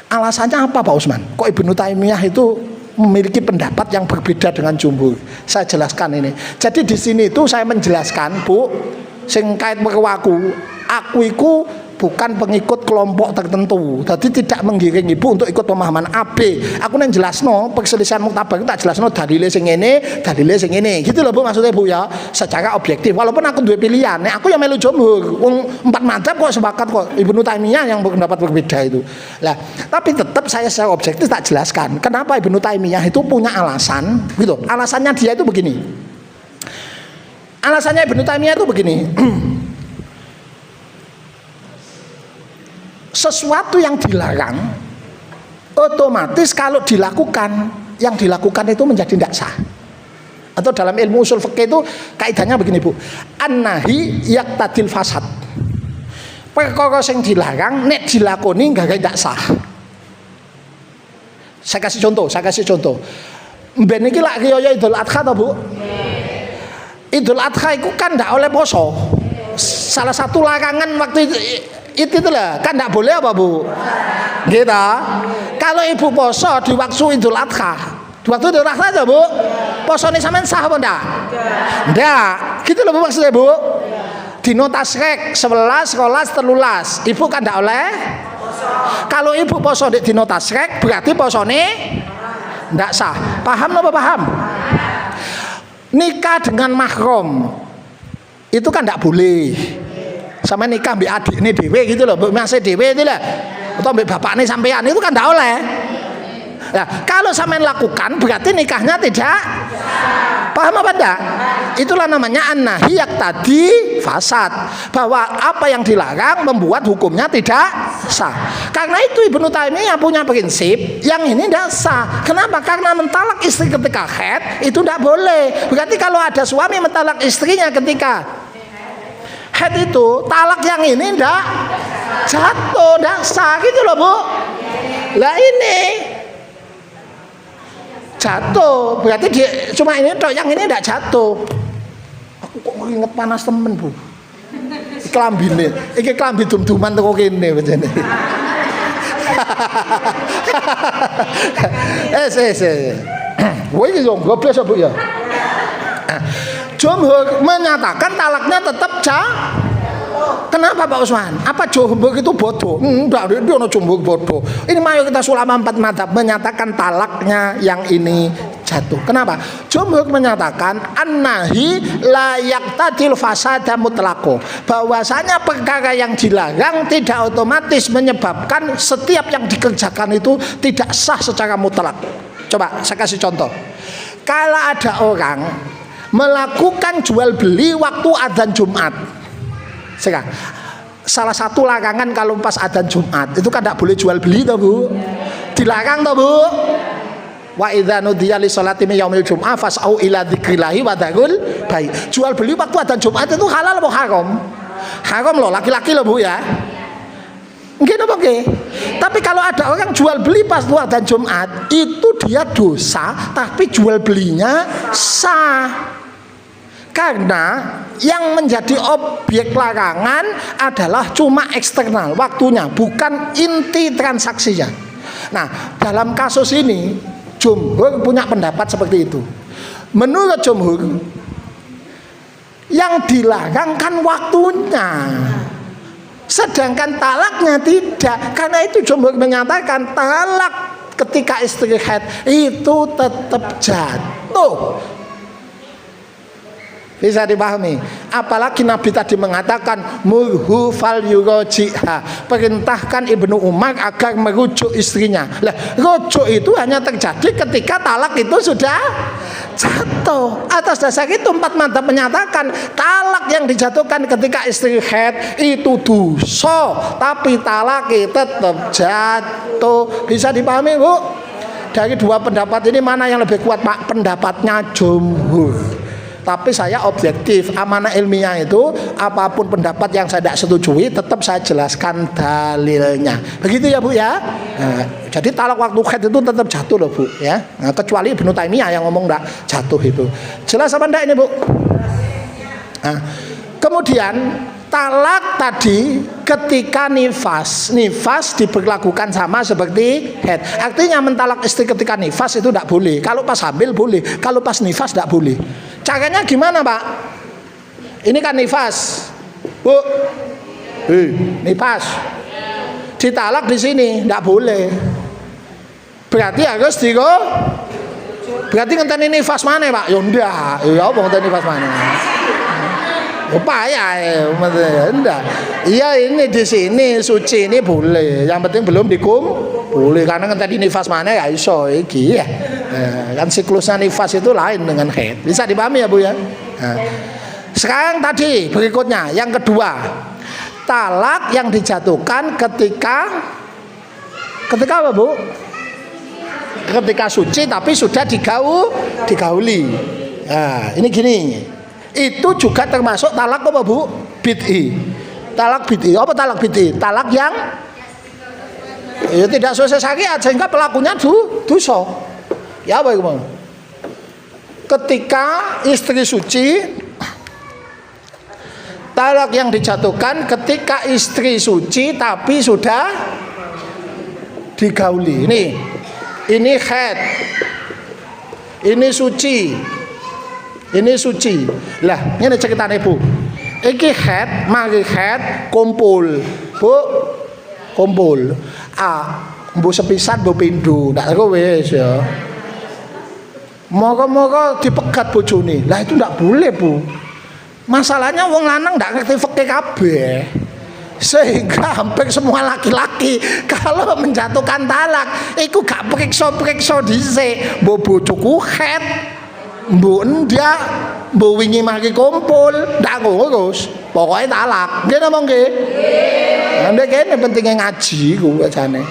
Alasannya apa Pak Usman? Kok Ibnu Taimiyah itu memiliki pendapat yang berbeda dengan jumhur? Saya jelaskan ini. Jadi di sini itu saya menjelaskan, Bu, sing kait karo aku iku bukan pengikut kelompok tertentu. Jadi tidak menggiring ibu untuk ikut pemahaman AB. Aku nang jelasno perselisihan muktabar tak jelasno dalile sing ngene, dalile sing ngene. Gitu loh Bu maksudnya Bu ya, secara objektif. Walaupun aku duwe pilihan, nek aku yang melu jumhur. Wong 4 mazhab kok sepakat kok Ibnu Taimiyah yang berpendapat berbeda itu. Lah, tapi tetap saya secara objektif tak jelaskan kenapa Ibnu Taimiyah itu punya alasan gitu. Alasannya dia itu begini. Alasannya Ibnu Taimiyah itu begini. Sesuatu yang dilarang otomatis kalau dilakukan, yang dilakukan itu menjadi tidak sah. Atau dalam ilmu usul fikih itu kaidahnya begini Bu, an-nahi yaqtadil fasad. Perkara sing dilarang nek dilakoni enggak tidak sah. Saya kasih contoh. Mben iki lak riyo Idul Adha to Bu? Idul Adha itu kan tidak oleh poso. Salah satu larangan waktu itu lah, kan tidak boleh apa Bu? Gitu. Kalau ibu poso di waktu Idul Adha, di waktu Idul Adha aja Bu, poso ini sampean sah apa enggak? Enggak. Gitu loh Bu maksudnya Bu. Dino tasrek 11, 12, 13, ibu kan tidak oleh. Kalau ibu poso di dino tasrek berarti posone tidak sah. Paham apa paham? Nikah dengan mahram itu kan tidak boleh. Sama nikah mbak adik ini dewe gitu loh, masih dewe itu lah, atau mbak bapak ini sampean itu kan tidak oleh. Nah, kalau sampean lakukan berarti nikahnya tidak. Paham apa enggak? Itulah namanya an-nahi yaqtadi fasad, bahwa apa yang dilarang membuat hukumnya tidak sah. Karena itu Ibnu Taimiyah punya prinsip yang ini tidak sah. Kenapa? Karena mentalak istri ketika haid itu tidak boleh. Berarti kalau ada suami mentalak istrinya ketika haid itu, talak yang ini ndak jatuh, ndak sah gitu loh Bu. Lah ini jatuh, berarti dia cuma ini toh, yang ini ndak jatuh. Aku kok inget panas temen Bu. Klambine, iki klambi dum-duman teko kene bejane. Woi iki yo goblok Bu ya. Jumhur menyatakan talaknya tetap Kenapa Pak Usman? Apa jumhur itu bodoh? Enggak, dia ono jumhur bodoh. Ini mayoritas ulama 4 mazhab menyatakan talaknya yang ini jatuh. Kenapa? Jumhur menyatakan an-nahi la yaqtadil fasada mutlaqo. Bahwasanya perkara yang dilarang tidak otomatis menyebabkan setiap yang dikerjakan itu tidak sah secara mutlak. Coba saya kasih contoh. Kalau ada orang melakukan jual beli waktu adzan Jumat. Sekarang salah satu larangan kalau pas adzan Jumat itu kan tidak boleh jual beli toh Bu. Dilarang toh Bu. Wa idza nudiya li sholati yaumil jum'ah fas'au ila dzikrillahi wa dzarul bai. Jual beli waktu adzan Jumat itu halal atau haram? Haram loh, laki-laki loh Bu ya. Nggih napa nggih? Tapi kalau ada orang jual beli pas tua dan Jumat, itu dia dosa, tapi jual belinya sah. Karena yang menjadi objek larangan adalah cuma eksternal, waktunya, bukan inti transaksinya. Nah, dalam kasus ini jumhur punya pendapat seperti itu. Menurut jumhur, yang dilarang kan waktunya, sedangkan talaknya tidak. Karena itu jumhur menyatakan talak ketika istri haid itu tetap jatuh. Bisa dipahami? Apalagi Nabi tadi mengatakan murhu fal yurojiha, perintahkan Ibnu Umar agar merujuk istrinya. Lah, rujuk itu hanya terjadi ketika talak itu sudah jatuh. Atas dasar itu empat madzhab menyatakan talak yang dijatuhkan ketika istri haid itu dosa, tapi talak tetap jatuh. Bisa dipahami, Bu? Dari dua pendapat ini mana yang lebih kuat, Pak? Pendapatnya jumhur. Tapi saya objektif, amanah ilmiah itu apapun pendapat yang saya tidak setujui tetap saya jelaskan dalilnya. Begitu ya Bu ya. Nah, jadi talak waktu haid itu tetap jatuh loh Bu ya. Nah, kecuali Ibnu Taimiyah yang ngomong enggak jatuh itu. Jelas apa enggak ini Bu? Nah, kemudian talak tadi ketika nifas diberlakukan sama seperti haid. Artinya mentalak istri ketika nifas itu tidak boleh. Kalau pas hamil boleh, kalau pas nifas tidak boleh. Caranya gimana Pak? Ini kan nifas, Bu. Nifas. Ditalak di sini tidak boleh. Berarti harus berarti ngenteni nifas mana Pak? Ya ndak. Ya apa ngenteni nifas mana? Upaya ya, enggak. Iya ini di sini suci ini boleh. Yang penting belum boleh karena kan tadi nifas mana ya iso iki ya. Kan siklusnya nifas itu lain dengan haid. Bisa dipahami ya Bu ya? Nah, sekarang tadi berikutnya yang kedua, talak yang dijatuhkan ketika apa Bu? Ketika suci tapi sudah digauli. Nah, ini gini. Itu juga termasuk talak apa Bu? Bid'i. Talak bid'i. Apa talak bid'i? Talak yang ya tidak sesuai syariat sehingga pelakunya dosa. Ya apa itu? Ketika istri suci, talak yang dijatuhkan ketika istri suci tapi sudah digauli. Ini haid. Ini suci. Ini suci. Lah, ini ceritanya Bu. Iki haid, mari haid kumpul. Bu, kumpul. Mbu sepisan mbu pindho, ndak kok wis ya. Moga-moga dipegat bojone. Lah itu ndak boleh, Bu. Masalahnya wong lanang ndak ngerti fikih kabeh. Sehingga hampir semua laki-laki kalau menjatuhkan talak iku gak periksa-periksa dhisik. Mbu bojoku haid. Mbok ndak, mbok wingi mari kumpul, ndak ngurus. Pokoke talak. Nggih napa nggih? Nggih. Nek kene pentinge ngaji ku ajane.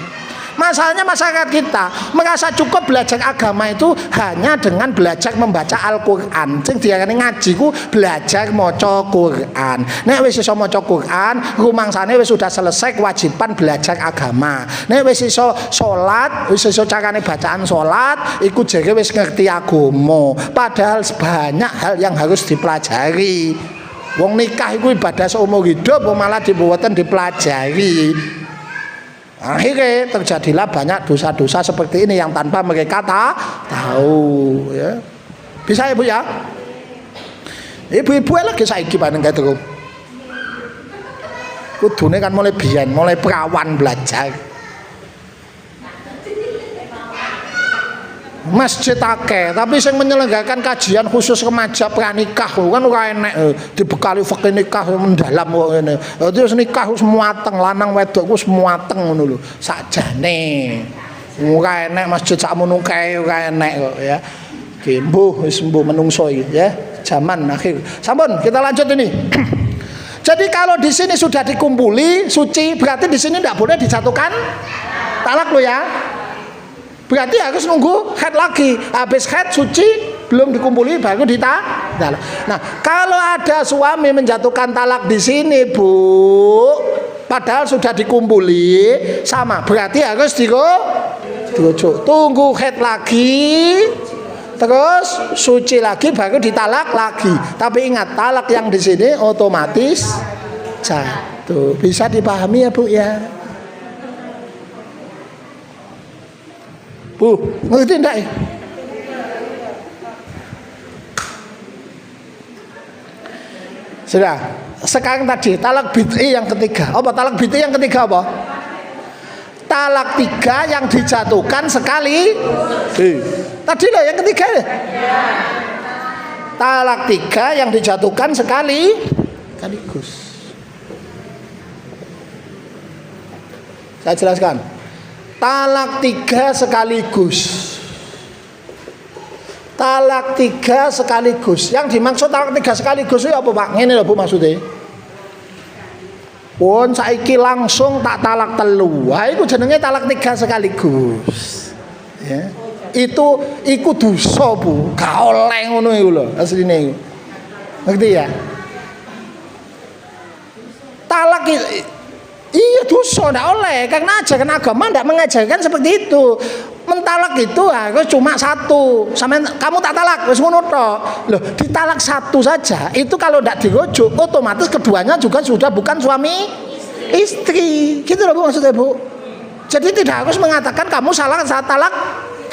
Masalahnya masyarakat kita merasa cukup belajar agama itu hanya dengan belajar membaca Al-Qur'an. Sing diarani ngaji ku belajar maca Qur'an. Nek wis iso maca Qur'an, rumangsane wis sudah selesai kewajiban belajar agama. Nek wis iso salat, wis iso carane bacaan salat, iku jere wis ngerti agama. Padahal banyak hal yang harus dipelajari. Wong nikah iku ibadah seumur hidup malah dibuatan dipelajari. Akhirnya terjadilah banyak dosa-dosa seperti ini yang tanpa mereka tahu ya. Bisa Ibu ya? Ibu-ibu lagi saiki bareng gitu. Kudune kan mulai biyen, mulai perawan belajar. Masjid akeh, tapi yang menyelenggarakan kajian khusus remaja pranikah kan ora enek dibekali fikih nikah mendalam kok ngene. Terus nikah wis muateng lanang wedok wis muateng ngono lho. Sakjane. Ora enek masjid sakmono kae ora enek kok ya. Nggih mbuh wis mbuh menungso iki ya. Zaman akhir. Sampun kita lanjut ini. Jadi kalau di sini sudah dikumpuli suci berarti di sini tidak boleh dijatuhkan talak lo ya. Berarti harus nunggu haid lagi. Habis haid suci belum dikumpuli baru talak. Nah, kalau ada suami menjatuhkan talak di sini, Bu, padahal sudah dikumpuli sama, berarti harus dirujuk. Tunggu haid lagi, terus suci lagi, baru ditalak lagi. Tapi ingat, talak yang di sini otomatis jatuh. Bisa dipahami ya Bu ya? Bu, ngerti enggak ya? Sudah. Sekarang tadi talak bid'i yang ketiga. Apa talak bid'i yang ketiga apa? Talak 3 yang dijatuhkan sekali. Tadi loh yang ketiga ya. Talak 3 yang dijatuhkan sekaligus. Saya jelaskan. Talak 3 sekaligus. Talak 3 sekaligus. Yang dimaksud talak 3 sekaligus itu apa Pak? Ngene lho Bu maksudnya. Pun saiki langsung tak talak 3. Wah itu jenenge talak 3 sekaligus. Ya. Iku dosa Bu. Gak oleh ngono iku lho asline. Ngerti ya? Talak iya dosa ndak oleh karena ajaran agama ndak mengajarkan seperti itu. Mentalak itu harus cuma 1. Sampai kamu tak talak wis ngono tok. Loh, ditalak 1 saja itu kalau ndak dirujuk otomatis keduanya juga sudah bukan suami istri. Gitu loh Bu maksudnya Bu. Jadi tidak harus mengatakan kamu salah saat talak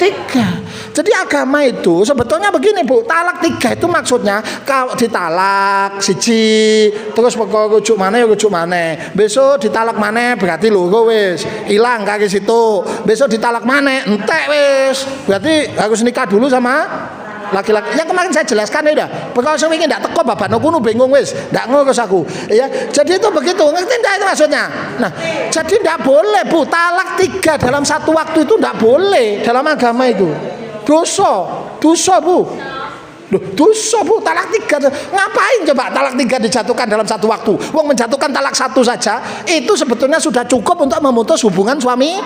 3. Jadi agama itu sebetulnya begini Bu, talak 3 itu maksudnya kalau ditalak siji terus pokok rujuk mana ya rujuk mana, besok ditalak mana berarti loro wis hilang kaki situ, besok ditalak mana entek wis berarti harus nikah dulu sama laki-laki. Yang kemarin saya jelaskan ya udah, pokoknya saya ingin tidak teko bapak nuku bingung wis tidak ngurus aku ya. Jadi itu begitu, ngerti tidak itu maksudnya. Nah jadi tidak boleh Bu, talak 3 dalam satu waktu itu tidak boleh dalam agama itu. Dosa Bu. Loh, dosa Bu, talak 3. Ngapain coba talak 3 dijatuhkan dalam satu waktu? Wong menjatuhkan talak 1 saja itu sebetulnya sudah cukup untuk memutus hubungan suami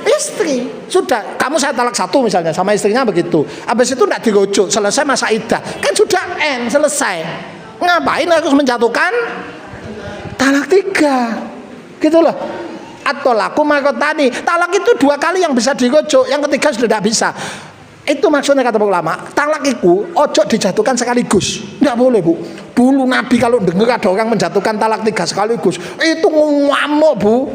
istri. Sudah, kamu saya talak 1 misalnya sama istrinya begitu. Habis itu tidak dirujuk, selesai masa iddah. Kan sudah selesai. Ngapain harus menjatuhkan talak 3? Gitu loh. Atau laku makotani. Talak itu 2 kali yang bisa dirujuk, yang ketiga sudah tidak bisa. Itu maksudnya kata ulama, talak itu ojo dijatuhkan sekaligus. Tidak boleh Bu. Dulu Nabi kalau dengar ada orang menjatuhkan talak 3 sekaligus, itu ngamuk Bu.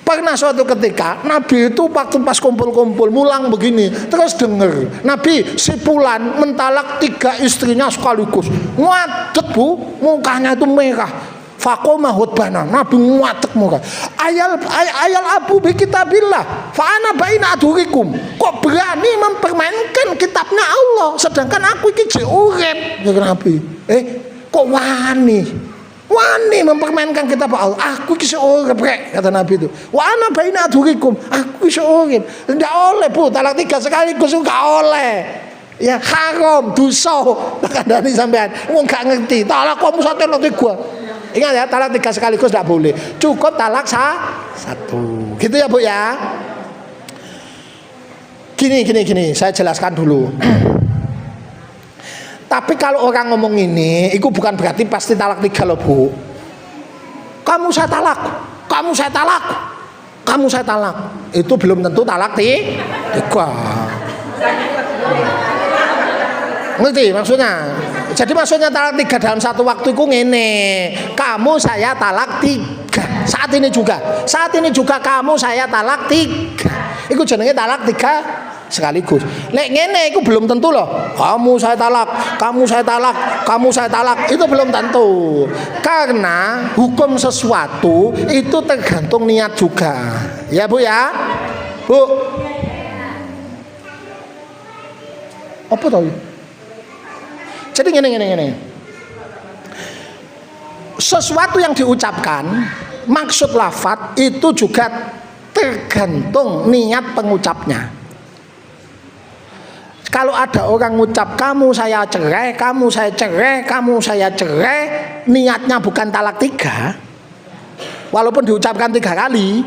Pernah suatu ketika Nabi itu waktu pas kumpul-kumpul mulang begini, terus dengar Nabi si Fulan mentalak 3 istrinya sekaligus. Ngadeg Bu, mukanya itu merah. Faqoma hutbana, Nabi nguatek muka. Ayal abu bi kitabillah, fa ana baina adurikum. Kok berani mempermainkan kitabnya Allah, sedangkan aku iki jek urip, kata Nabi. Kok wani mempermainkan kitab Allah. Aku iki urip rek, kata Nabi itu. Wa ana baina adurikum, aku iki urip. Ndak oleh Bu, talak 3 sekaligus enggak oleh. Ya haram, dosa. Kandhani sampean, wong gak ngerti. Talak kamu sate lo 3. Ingat ya, talak 3 sekaligus tidak boleh. Cukup talak 1. Gitu ya Bu ya. Gini, saya jelaskan dulu. Tapi kalau orang ngomong ini, itu bukan berarti pasti talak 3 loh Bu. Kamu saya talak. Itu belum tentu talak 3. Ngerti maksudnya? Jadi maksudnya talak 3 dalam satu waktu itu ngene. Kamu saya talak 3. Saat ini juga kamu saya talak 3. Iku jenenge talak 3 sekaligus. Lek ngene iku belum tentu loh. Kamu saya talak. Itu belum tentu. Karena hukum sesuatu itu tergantung niat juga. Ya Bu ya? Bu. Apa tau? Jadi gini. Sesuatu yang diucapkan, maksud lafadz itu juga tergantung niat pengucapnya. Kalau ada orang ngucap kamu saya cerai, niatnya bukan talak 3, walaupun diucapkan 3 kali,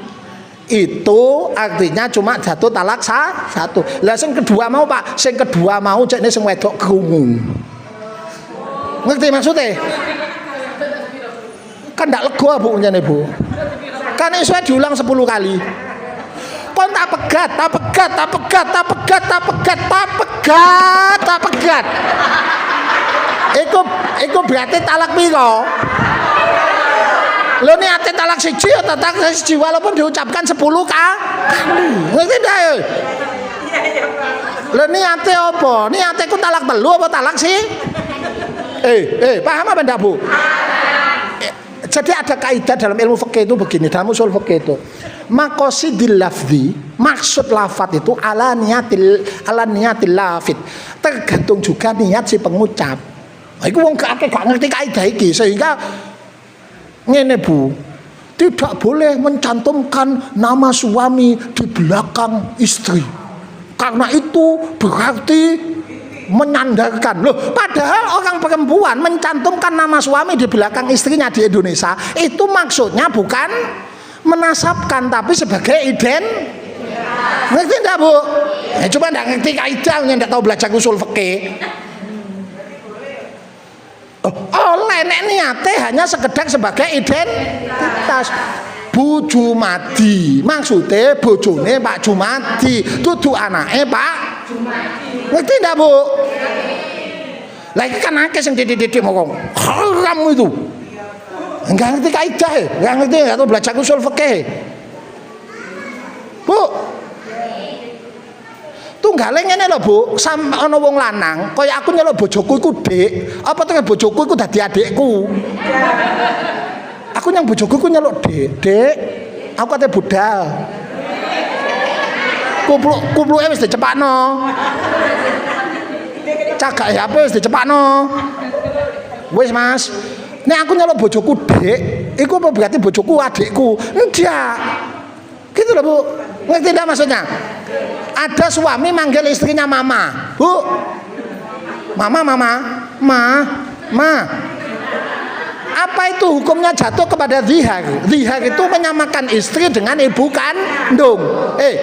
itu artinya cuma jatuh talak 1. Lah sing kedua mau Pak, sing kedua mau cekne sing wedok krungu. Ngerti maksudnya? Kan ndak lega Bu njane Bu. kan iso diulang 10 kali. Kon tak pegat, tak pegat, tak pegat, tak pegat, tak pegat, tak pegat, tak pegat. Iku berarti talak piro? Lho niate talak siji atau talak siji walaupun diucapkan 10 kali. Ngerti ndak? Lho niate apa? Niate ku talak telu apa talak sih? Paham apa ndak, Bu? Jadi ada kaidah dalam ilmu fikih itu begini, dalam usul fikih itu. Maqasidil lafzi, maksud lafaz itu ala niyatil lafid. Tergantung juga niat si pengucap. Iku wong gak ngerti kaidah iki sehingga ngene Bu, tidak boleh mencantumkan nama suami di belakang istri. Karena itu berarti menyandarkan. Loh, padahal orang perempuan mencantumkan nama suami di belakang istrinya di Indonesia itu maksudnya bukan menasabkan tapi sebagai ngerti enggak, Bu? Cuma enggak ngerti kaidahnya, enggak tahu belajar usul fikih. Oleh nek niate hanya sekedar sebagai identitas. Bu Jumadi maksudnya bojone Pak Jumadi, dudu anake Pak Jumadi. Ngerti ndak, Bu? Lah iki kan akeh sing dididik ngomong haram itu. Enggak ngerti kaidah, enggak ngerti atau belajar usul fikih. Bu, tunggale ngene lho, Bu, sampe ana wong lanang kaya aku nyeluk bojoku iku Dik, apa to bojoku iku dadi adikku. Aku nyang bojoku iku nyeluk Dik, aku kate budal. Kupluke wis dicepakno. Cagak HP wis dicepakno. Wis Mas, nek aku nyeluk bojoku Dik, iku apa berarti bojoku adikku? Ndak. Gitu loh, Bu. Ngerti enggak maksudnya? Ada suami manggil istrinya mama. Bu. Mama. Apa itu hukumnya jatuh kepada zihar? Zihar itu menyamakan istri dengan ibu kandung.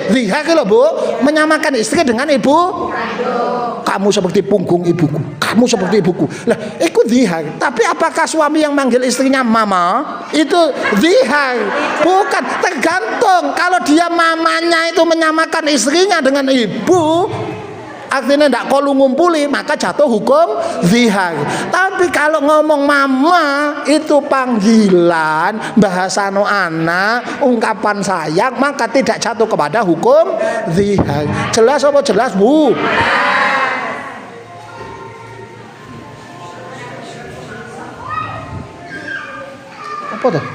Zihar loh, Bu, menyamakan istri dengan ibu kandung. Kamu seperti punggung ibuku, kamu seperti ibuku. Lah, itu zihar. Tapi apakah suami yang manggil istrinya mama itu zihar? Bukan, tergantung. Kalau dia mamanya itu menyamakan istrinya dengan ibu, artinya tidak kolu ngumpuli, maka jatuh hukum zihar. Tapi kalau ngomong mama itu panggilan, bahasa no anak, ungkapan sayang, maka tidak jatuh kepada hukum zihar. Jelas apa jelas, Bu? Apa tuh?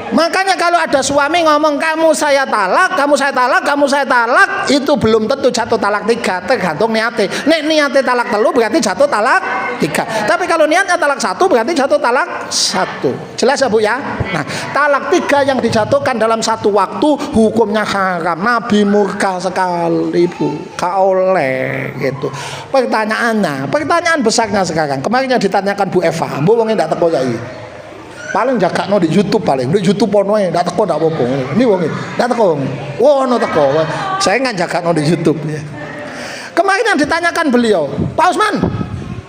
Makanya kalau ada suami ngomong kamu saya talak, kamu saya talak, kamu saya talak, itu belum tentu jatuh talak 3, tergantung niate. Nek niate talak telu berarti jatuh talak 3. Tapi kalau niatnya talak 1 berarti jatuh talak 1. Jelas ya, Bu ya? Nah, talak 3 yang dijatuhkan dalam satu waktu hukumnya haram. Nabi murka sekali, Bu. Gak oleh gitu. Pertanyaan besarnya sekarang. Kemarin yang ditanyakan Bu Eva, Bu wong ndak teko saiki. Paling jagakno di YouTube, paling di YouTube ono ae ndak teko ndak apa-apa. Ini wong ndak teko. Ono teko. Saya ngan jagakno di YouTube ya. Kemarin yang ditanyakan beliau, Pak Usman,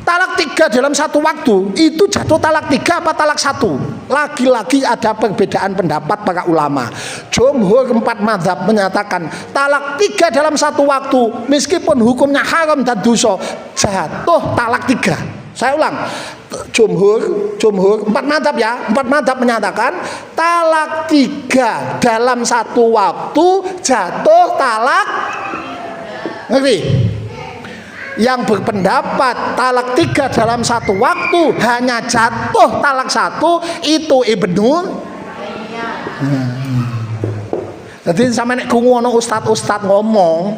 talak 3 dalam satu waktu itu jatuh talak 3 apa talak 1? Lagi-lagi ada perbedaan pendapat para ulama. Jumhur 4 mazhab menyatakan talak 3 dalam satu waktu meskipun hukumnya haram dan dosa jatuh talak 3. Saya ulang, jumhur 4 mazhab ya, 4 mazhab menyatakan talak 3 dalam satu waktu jatuh talak, ngerti? Yang berpendapat talak 3 dalam satu waktu hanya jatuh talak 1 itu Ibnu. Jadi sama nek krungu ana ustad ngomong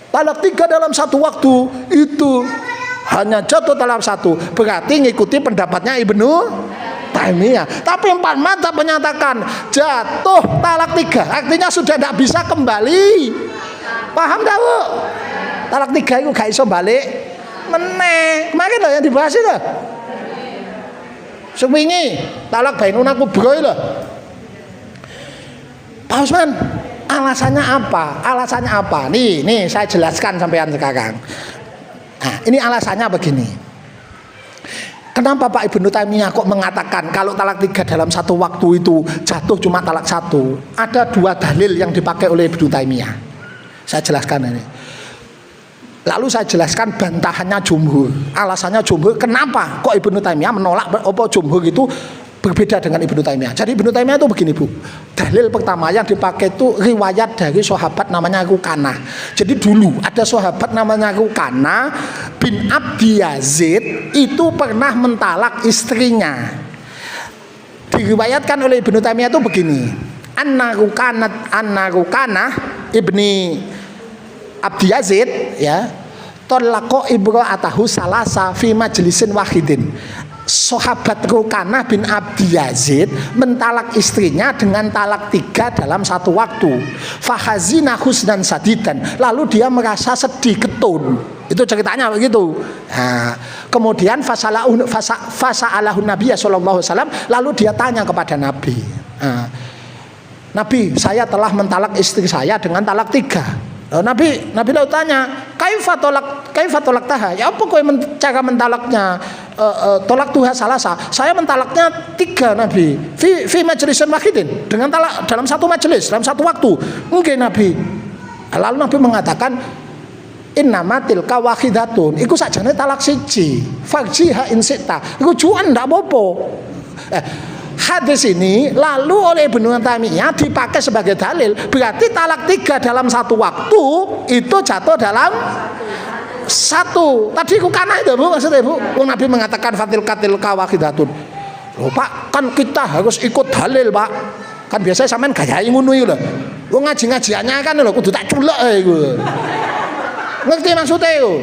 talak 3 dalam satu waktu itu hanya jatuh talak 1, berarti ngikuti pendapatnya Ibnu Taimiyah. Tapi 4 mazhab menyatakan jatuh talak 3 artinya sudah tidak bisa kembali. Paham tak, Bu? Talak 3 itu gak iso balik meneh. Kemarin loh yang dibahas itu. Seminggu talak bainuna kubro itu. Pak Usman, alasannya apa? Alasannya apa? Nih saya jelaskan sampean sekarang. Nah, ini alasannya begini. Kenapa Pak Ibnu Taimiyah kok mengatakan kalau talak 3 dalam satu waktu itu jatuh cuma talak 1? Ada 2 dalil yang dipakai oleh Ibnu Taimiyah. Saya jelaskan ini. Lalu saya jelaskan bantahannya jumhur. Alasannya jumhur, kenapa kok Ibnu Taimiyah menolak apa jumhur itu berbeda dengan Ibnu Taimiyah. Jadi Ibnu Taimiyah itu begini, Bu. Dalil pertama yang dipakai itu riwayat dari sahabat namanya Rukanah. Jadi dulu ada sahabat namanya Rukanah bin Abdi Yazid itu pernah mentalak istrinya. Diriwayatkan oleh Ibnu Taimiyah itu begini. Anna Rukanah ibni Abdi Yazid ya tolako imra'atahu salasa fi majlisin wahidin. Sahabat Rukanah bin Abdi Yazid mentalak istrinya dengan talak 3 dalam satu waktu. Fahazina husnan sadidan. Lalu dia merasa sedih getun. Itu ceritanya begitu. Nah, kemudian fasa'alahun Nabi sallallahu alaihi wasallam, lalu dia tanya kepada Nabi. Nah, Nabi, saya telah mentalak istri saya dengan talak 3. Nabi lalu tanya, kaifa tolak taha? Ya apa kowe cara mentalaknya? Tolak tuha salasa. Saya mentalaknya 3 Nabi. Fi majlisin wahidin, dengan talak dalam satu majelis, dalam satu waktu. Mungkin Nabi. Lalu Nabi mengatakan, innama tilka wahidatun. Iku sakjane talak 1. Farjiha in sita. Iku juan ndak apa-apa. Hadis ini lalu oleh Ibnu Taimiyah dipakai sebagai dalil, berarti talak 3 dalam satu waktu itu jatuh dalam 1. Tadi Rukanah itu, Bu, maksudnya, Bu. Nabi mengatakan fatil katil kawahidatun. Loh Pak, kan kita harus ikut dalil, Pak. Kan biasanya sampean gayai ngono iki lho. Wong ngaji-ngajiannya kan lho kudu tak culek iku. Ngerti maksudnya itu?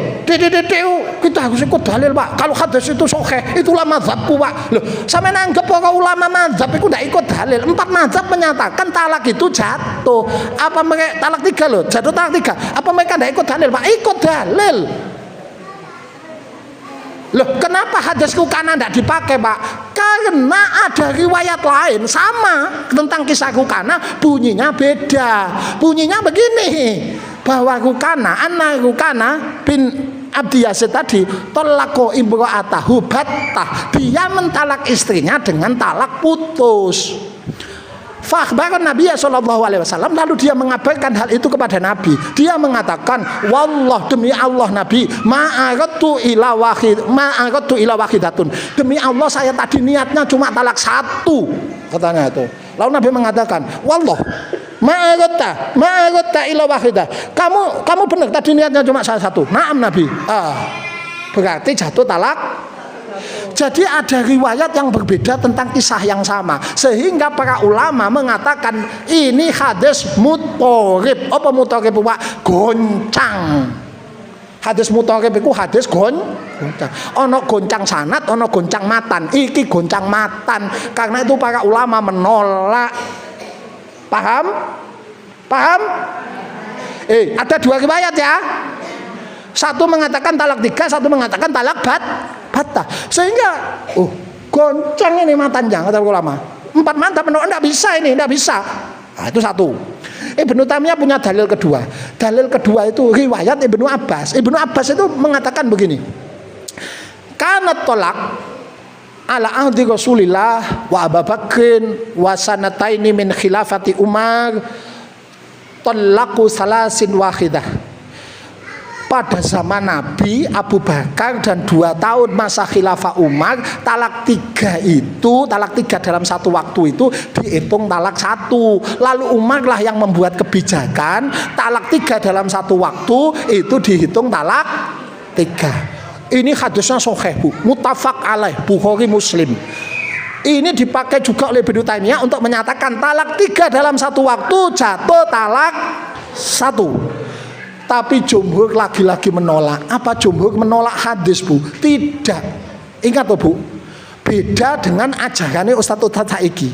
Kita harus ikut dalil, Pak. Kalau hadis itu sahih, itulah mazhabku, Pak. Loh, sampe nanggep para ulama mazhab itu ndak ikut dalil. 4 mazhab menyatakan talak itu jatuh. Apa mereka talak 3 loh, jatuh talak 3. Apa mereka ndak ikut dalil, Pak? Ikut dalil. Loh, kenapa hadis Rukanah ndak dipakai, Pak? Karena ada riwayat lain sama tentang kisah Rukanah, bunyinya beda. Bunyinya begini, bahwa Rukanah bin Abdi Yazid tadi tolako imra'atahu battah, dia mentalak istrinya dengan talak putus. Fakhbaran Nabi sallallahu alaihi wasallam, lalu dia mengabarkan hal itu kepada Nabi. Dia mengatakan, wallah, demi Allah Nabi, ma'aratu ila wahidatun. Demi Allah saya tadi niatnya cuma talak 1, katanya itu. Lalu Nabi mengatakan, wallah, ma'arata ila wahidah. Kamu benar tadi niatnya cuma 1. Naam Nabi. Berarti jatuh talak. Jadi ada riwayat yang berbeda tentang kisah yang sama, sehingga para ulama mengatakan ini hadis mutharib. Apa mutharib, Pak? Goncang. Hadis mutharib itu hadis goncang. Ono goncang sanad, ono goncang matan. Iki goncang matan. Karena itu para ulama menolak. Paham? Ada 2 riwayat ya. Satu mengatakan talak 3, satu mengatakan talak battah. Sehingga goncang ini matanya, kata ulama. 4 mantap, enggak bisa ini, enggak bisa. Nah, itu 1. Ibnu Taimiyah punya dalil kedua. Dalil kedua itu riwayat Ibnu Abbas. Ibnu Abbas itu mengatakan begini. Kanat tolak ala ahdi Rasulillah wa Abu Bakrin wa sanataini min khilafati Umar tolaku salasin wahidah. Pada zaman Nabi, Abu Bakar dan 2 tahun masa khilafah Umar, talak 3 itu, talak 3 dalam satu waktu itu dihitung talak 1. Lalu Umar lah yang membuat kebijakan talak 3 dalam satu waktu itu dihitung talak 3. Ini hadisnya sahih, Bu, muttafaq alaih, Bukhari Muslim. Ini dipakai juga oleh Ibnu Taimiyah untuk menyatakan talak 3 dalam satu waktu jatuh talak 1. Tapi jumhur lagi-lagi menolak. Apa jumhur menolak hadis, Bu? Tidak. Ingat loh, Bu, beda dengan ajarannya Ustaz-Ustaz saiki.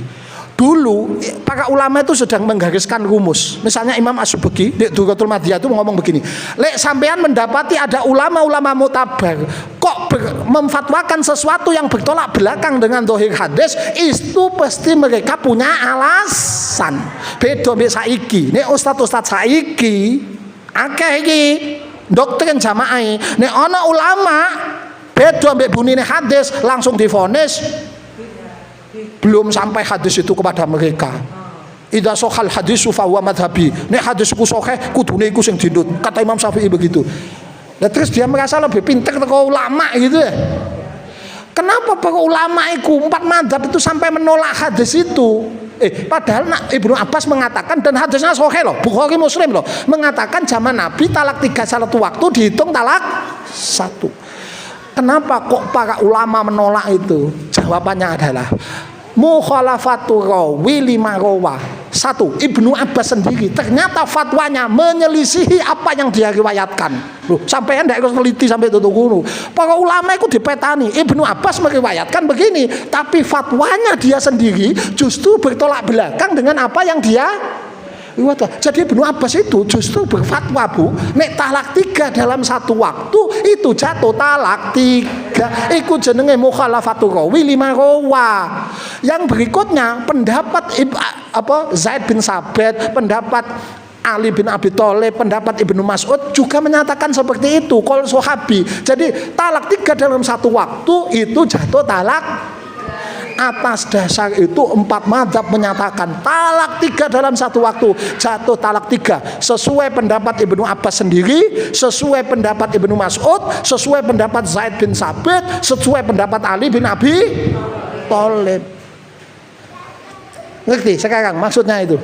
Dulu para ulama itu sedang menggariskan rumus. Misalnya Imam As-Subki di Duratul Madiyah itu ngomong begini, lek sampean mendapati ada ulama-ulama mutabar kok memfatwakan sesuatu yang bertolak belakang dengan dohir hadis, itu pasti mereka punya alasan. Beda mbek saiki. Nek Ustaz-Ustaz saiki akeh iki doktrin jamaah. Nek ana ulama beda mbek bunine hadis, langsung divonis belum sampai hadis itu kepada mereka. Idza sohal hadisu fa huwa madhabi. Nek hadisku sahih kudune iku sing dinut. Kata Imam Syafi'i begitu. Nah, terus dia merasa lebih pintar teko ulama gitu ya. Kenapa para ulama itu 4 madzhab itu sampai menolak hadis itu? Padahal Ibnu Abbas mengatakan, dan hadisnya sahih loh, Bukhari Muslim loh, mengatakan zaman Nabi talak 3 satu waktu dihitung talak 1. Kenapa kok para ulama menolak itu? Jawabannya adalah mukhalafatu rawi lima rawa. 1. Ibnu Abbas sendiri ternyata fatwanya menyelisihi apa yang dia riwayatkan. Loh, sampai ndak harus teliti sampai tutup guru. Para ulama itu dipetani. Ibnu Abbas meriwayatkan begini, tapi fatwanya dia sendiri justru bertolak belakang dengan apa yang dia riwayatkan. Jadi Ibnu Abbas itu justru berfatwa, Bu, nek talak 3 dalam satu waktu itu jatuh talak 3. Iku jenenge mukhalafatu rawi lima rawa. Yang berikutnya pendapat Zaid bin Sabit, pendapat Ali bin Abi Thalib, pendapat Ibnu Mas'ud juga menyatakan seperti itu, qaul sahabi. Jadi talak 3 dalam satu waktu itu jatuh talak. Atas dasar itu 4 madzhab menyatakan talak 3 dalam satu waktu jatuh talak 3, sesuai pendapat Ibnu Abbas sendiri, sesuai pendapat Ibnu Mas'ud, sesuai pendapat Zaid bin Sabit, sesuai pendapat Ali bin Abi Thalib. Ngerti sekarang maksudnya itu?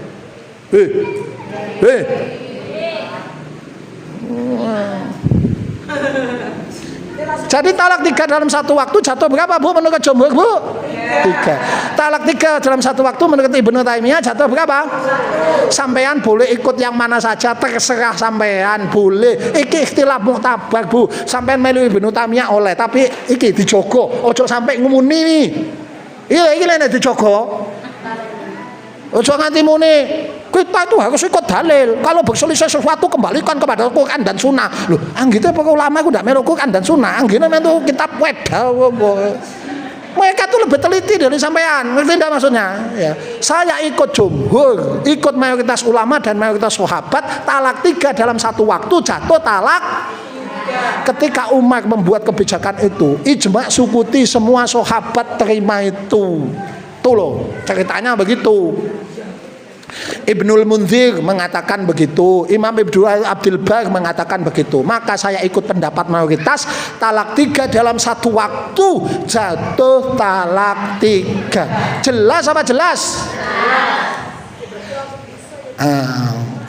Jadi talak 3 dalam satu waktu jatuh berapa, Bu, menurut jumhur, Bu? 3. Talak 3 dalam satu waktu menurut Ibnu Taimiyah jatuh berapa? Sampean boleh ikut yang mana saja, terserah sampean, boleh. Iki ikhtilaf muktabar, Bu. Sampean melu Ibnu Taimiyah oleh, tapi iki dijogo, ojo sampai ngumuni nih. Iya, iki lene dijogo. Ojo nganti muni. Kita itu harus ikut dalil. Kalau berselisih sesuatu kembalikan kepada Quran dan Sunnah. Loh, anggite para ulama itu tidak melu Quran dan Sunnah. Anggite melu kitab Weda. Mereka tuh lebih teliti dari sampean. Ngerti tidak maksudnya? Ya. Saya ikut jumhur, ikut mayoritas ulama dan mayoritas sahabat. Talak 3 dalam satu waktu jatuh talak. Ketika Umar membuat kebijakan itu, ijma sukuti, semua sahabat terima itu. Tuh loh, ceritanya begitu. Ibnul Munzir mengatakan begitu, Imam Ibnu Abdul Bar mengatakan begitu. Maka saya ikut pendapat mayoritas, talak 3 dalam satu waktu jatuh talak 3. Jelas apa jelas?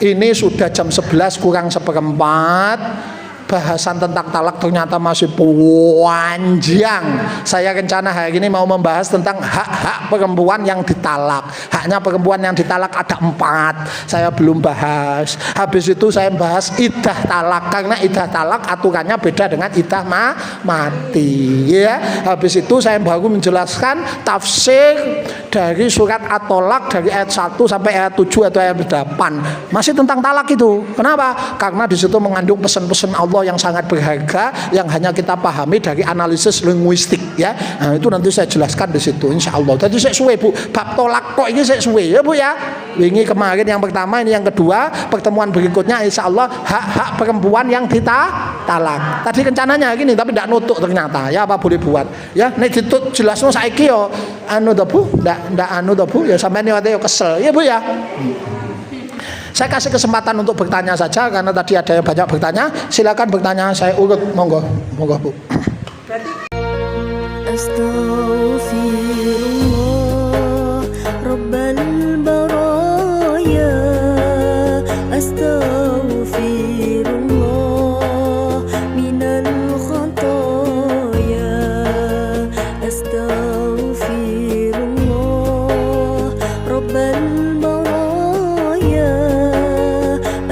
Ini sudah jam 11 kurang seperempat. Bahasan tentang talak ternyata masih panjang. Saya rencana hari ini mau membahas tentang hak-hak perempuan yang ditalak. Haknya perempuan yang ditalak ada 4. Saya belum bahas. Habis itu saya bahas iddah talak, karena iddah talak aturannya beda dengan iddah mati. Ya. Habis itu saya baru menjelaskan tafsir dari surat At-Tolak dari ayat 1 sampai ayat 7 atau ayat 8. Masih tentang talak itu. Kenapa? Karena di situ mengandung pesan-pesan Allah yang sangat berharga yang hanya kita pahami dari analisis linguistik, ya. Nah, itu nanti saya jelaskan di situ insyaallah. Tadi saya suwe, Bu, bab tolak kok ini saya suwe ya, Bu, ya. Wingi kemarin yang pertama, ini yang kedua. Pertemuan berikutnya insyaallah hak-hak perempuan yang ditalak. Tadi rencananya gini tapi tidak nutuk ternyata. Ya apa boleh buat. Ya nek ditut jelasno saiki yo anu to, Bu. Ndak anu to, Bu. Ya sampeyan yo kesel. Ya, Bu, ya. Saya kasih kesempatan untuk bertanya saja karena tadi ada yang banyak bertanya. Silakan bertanya, saya urut, monggo, monggo, Bu. Astaghfirullah Rabbal baraya, astaghfirullah minal khataya, astaghfirullah Rabbal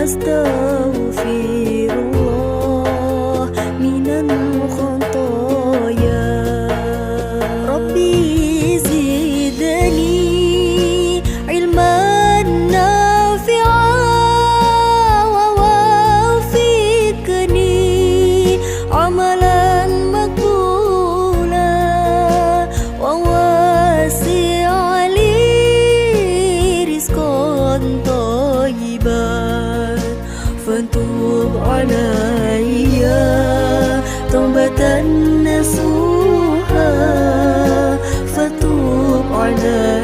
astaghfirullah minan khataya. Rabbi zidni ilman nafi'an wa wafiqni amalan maqbulan wa wasi'li rizqan thayyiban فانتوب علي توبة نصوح partner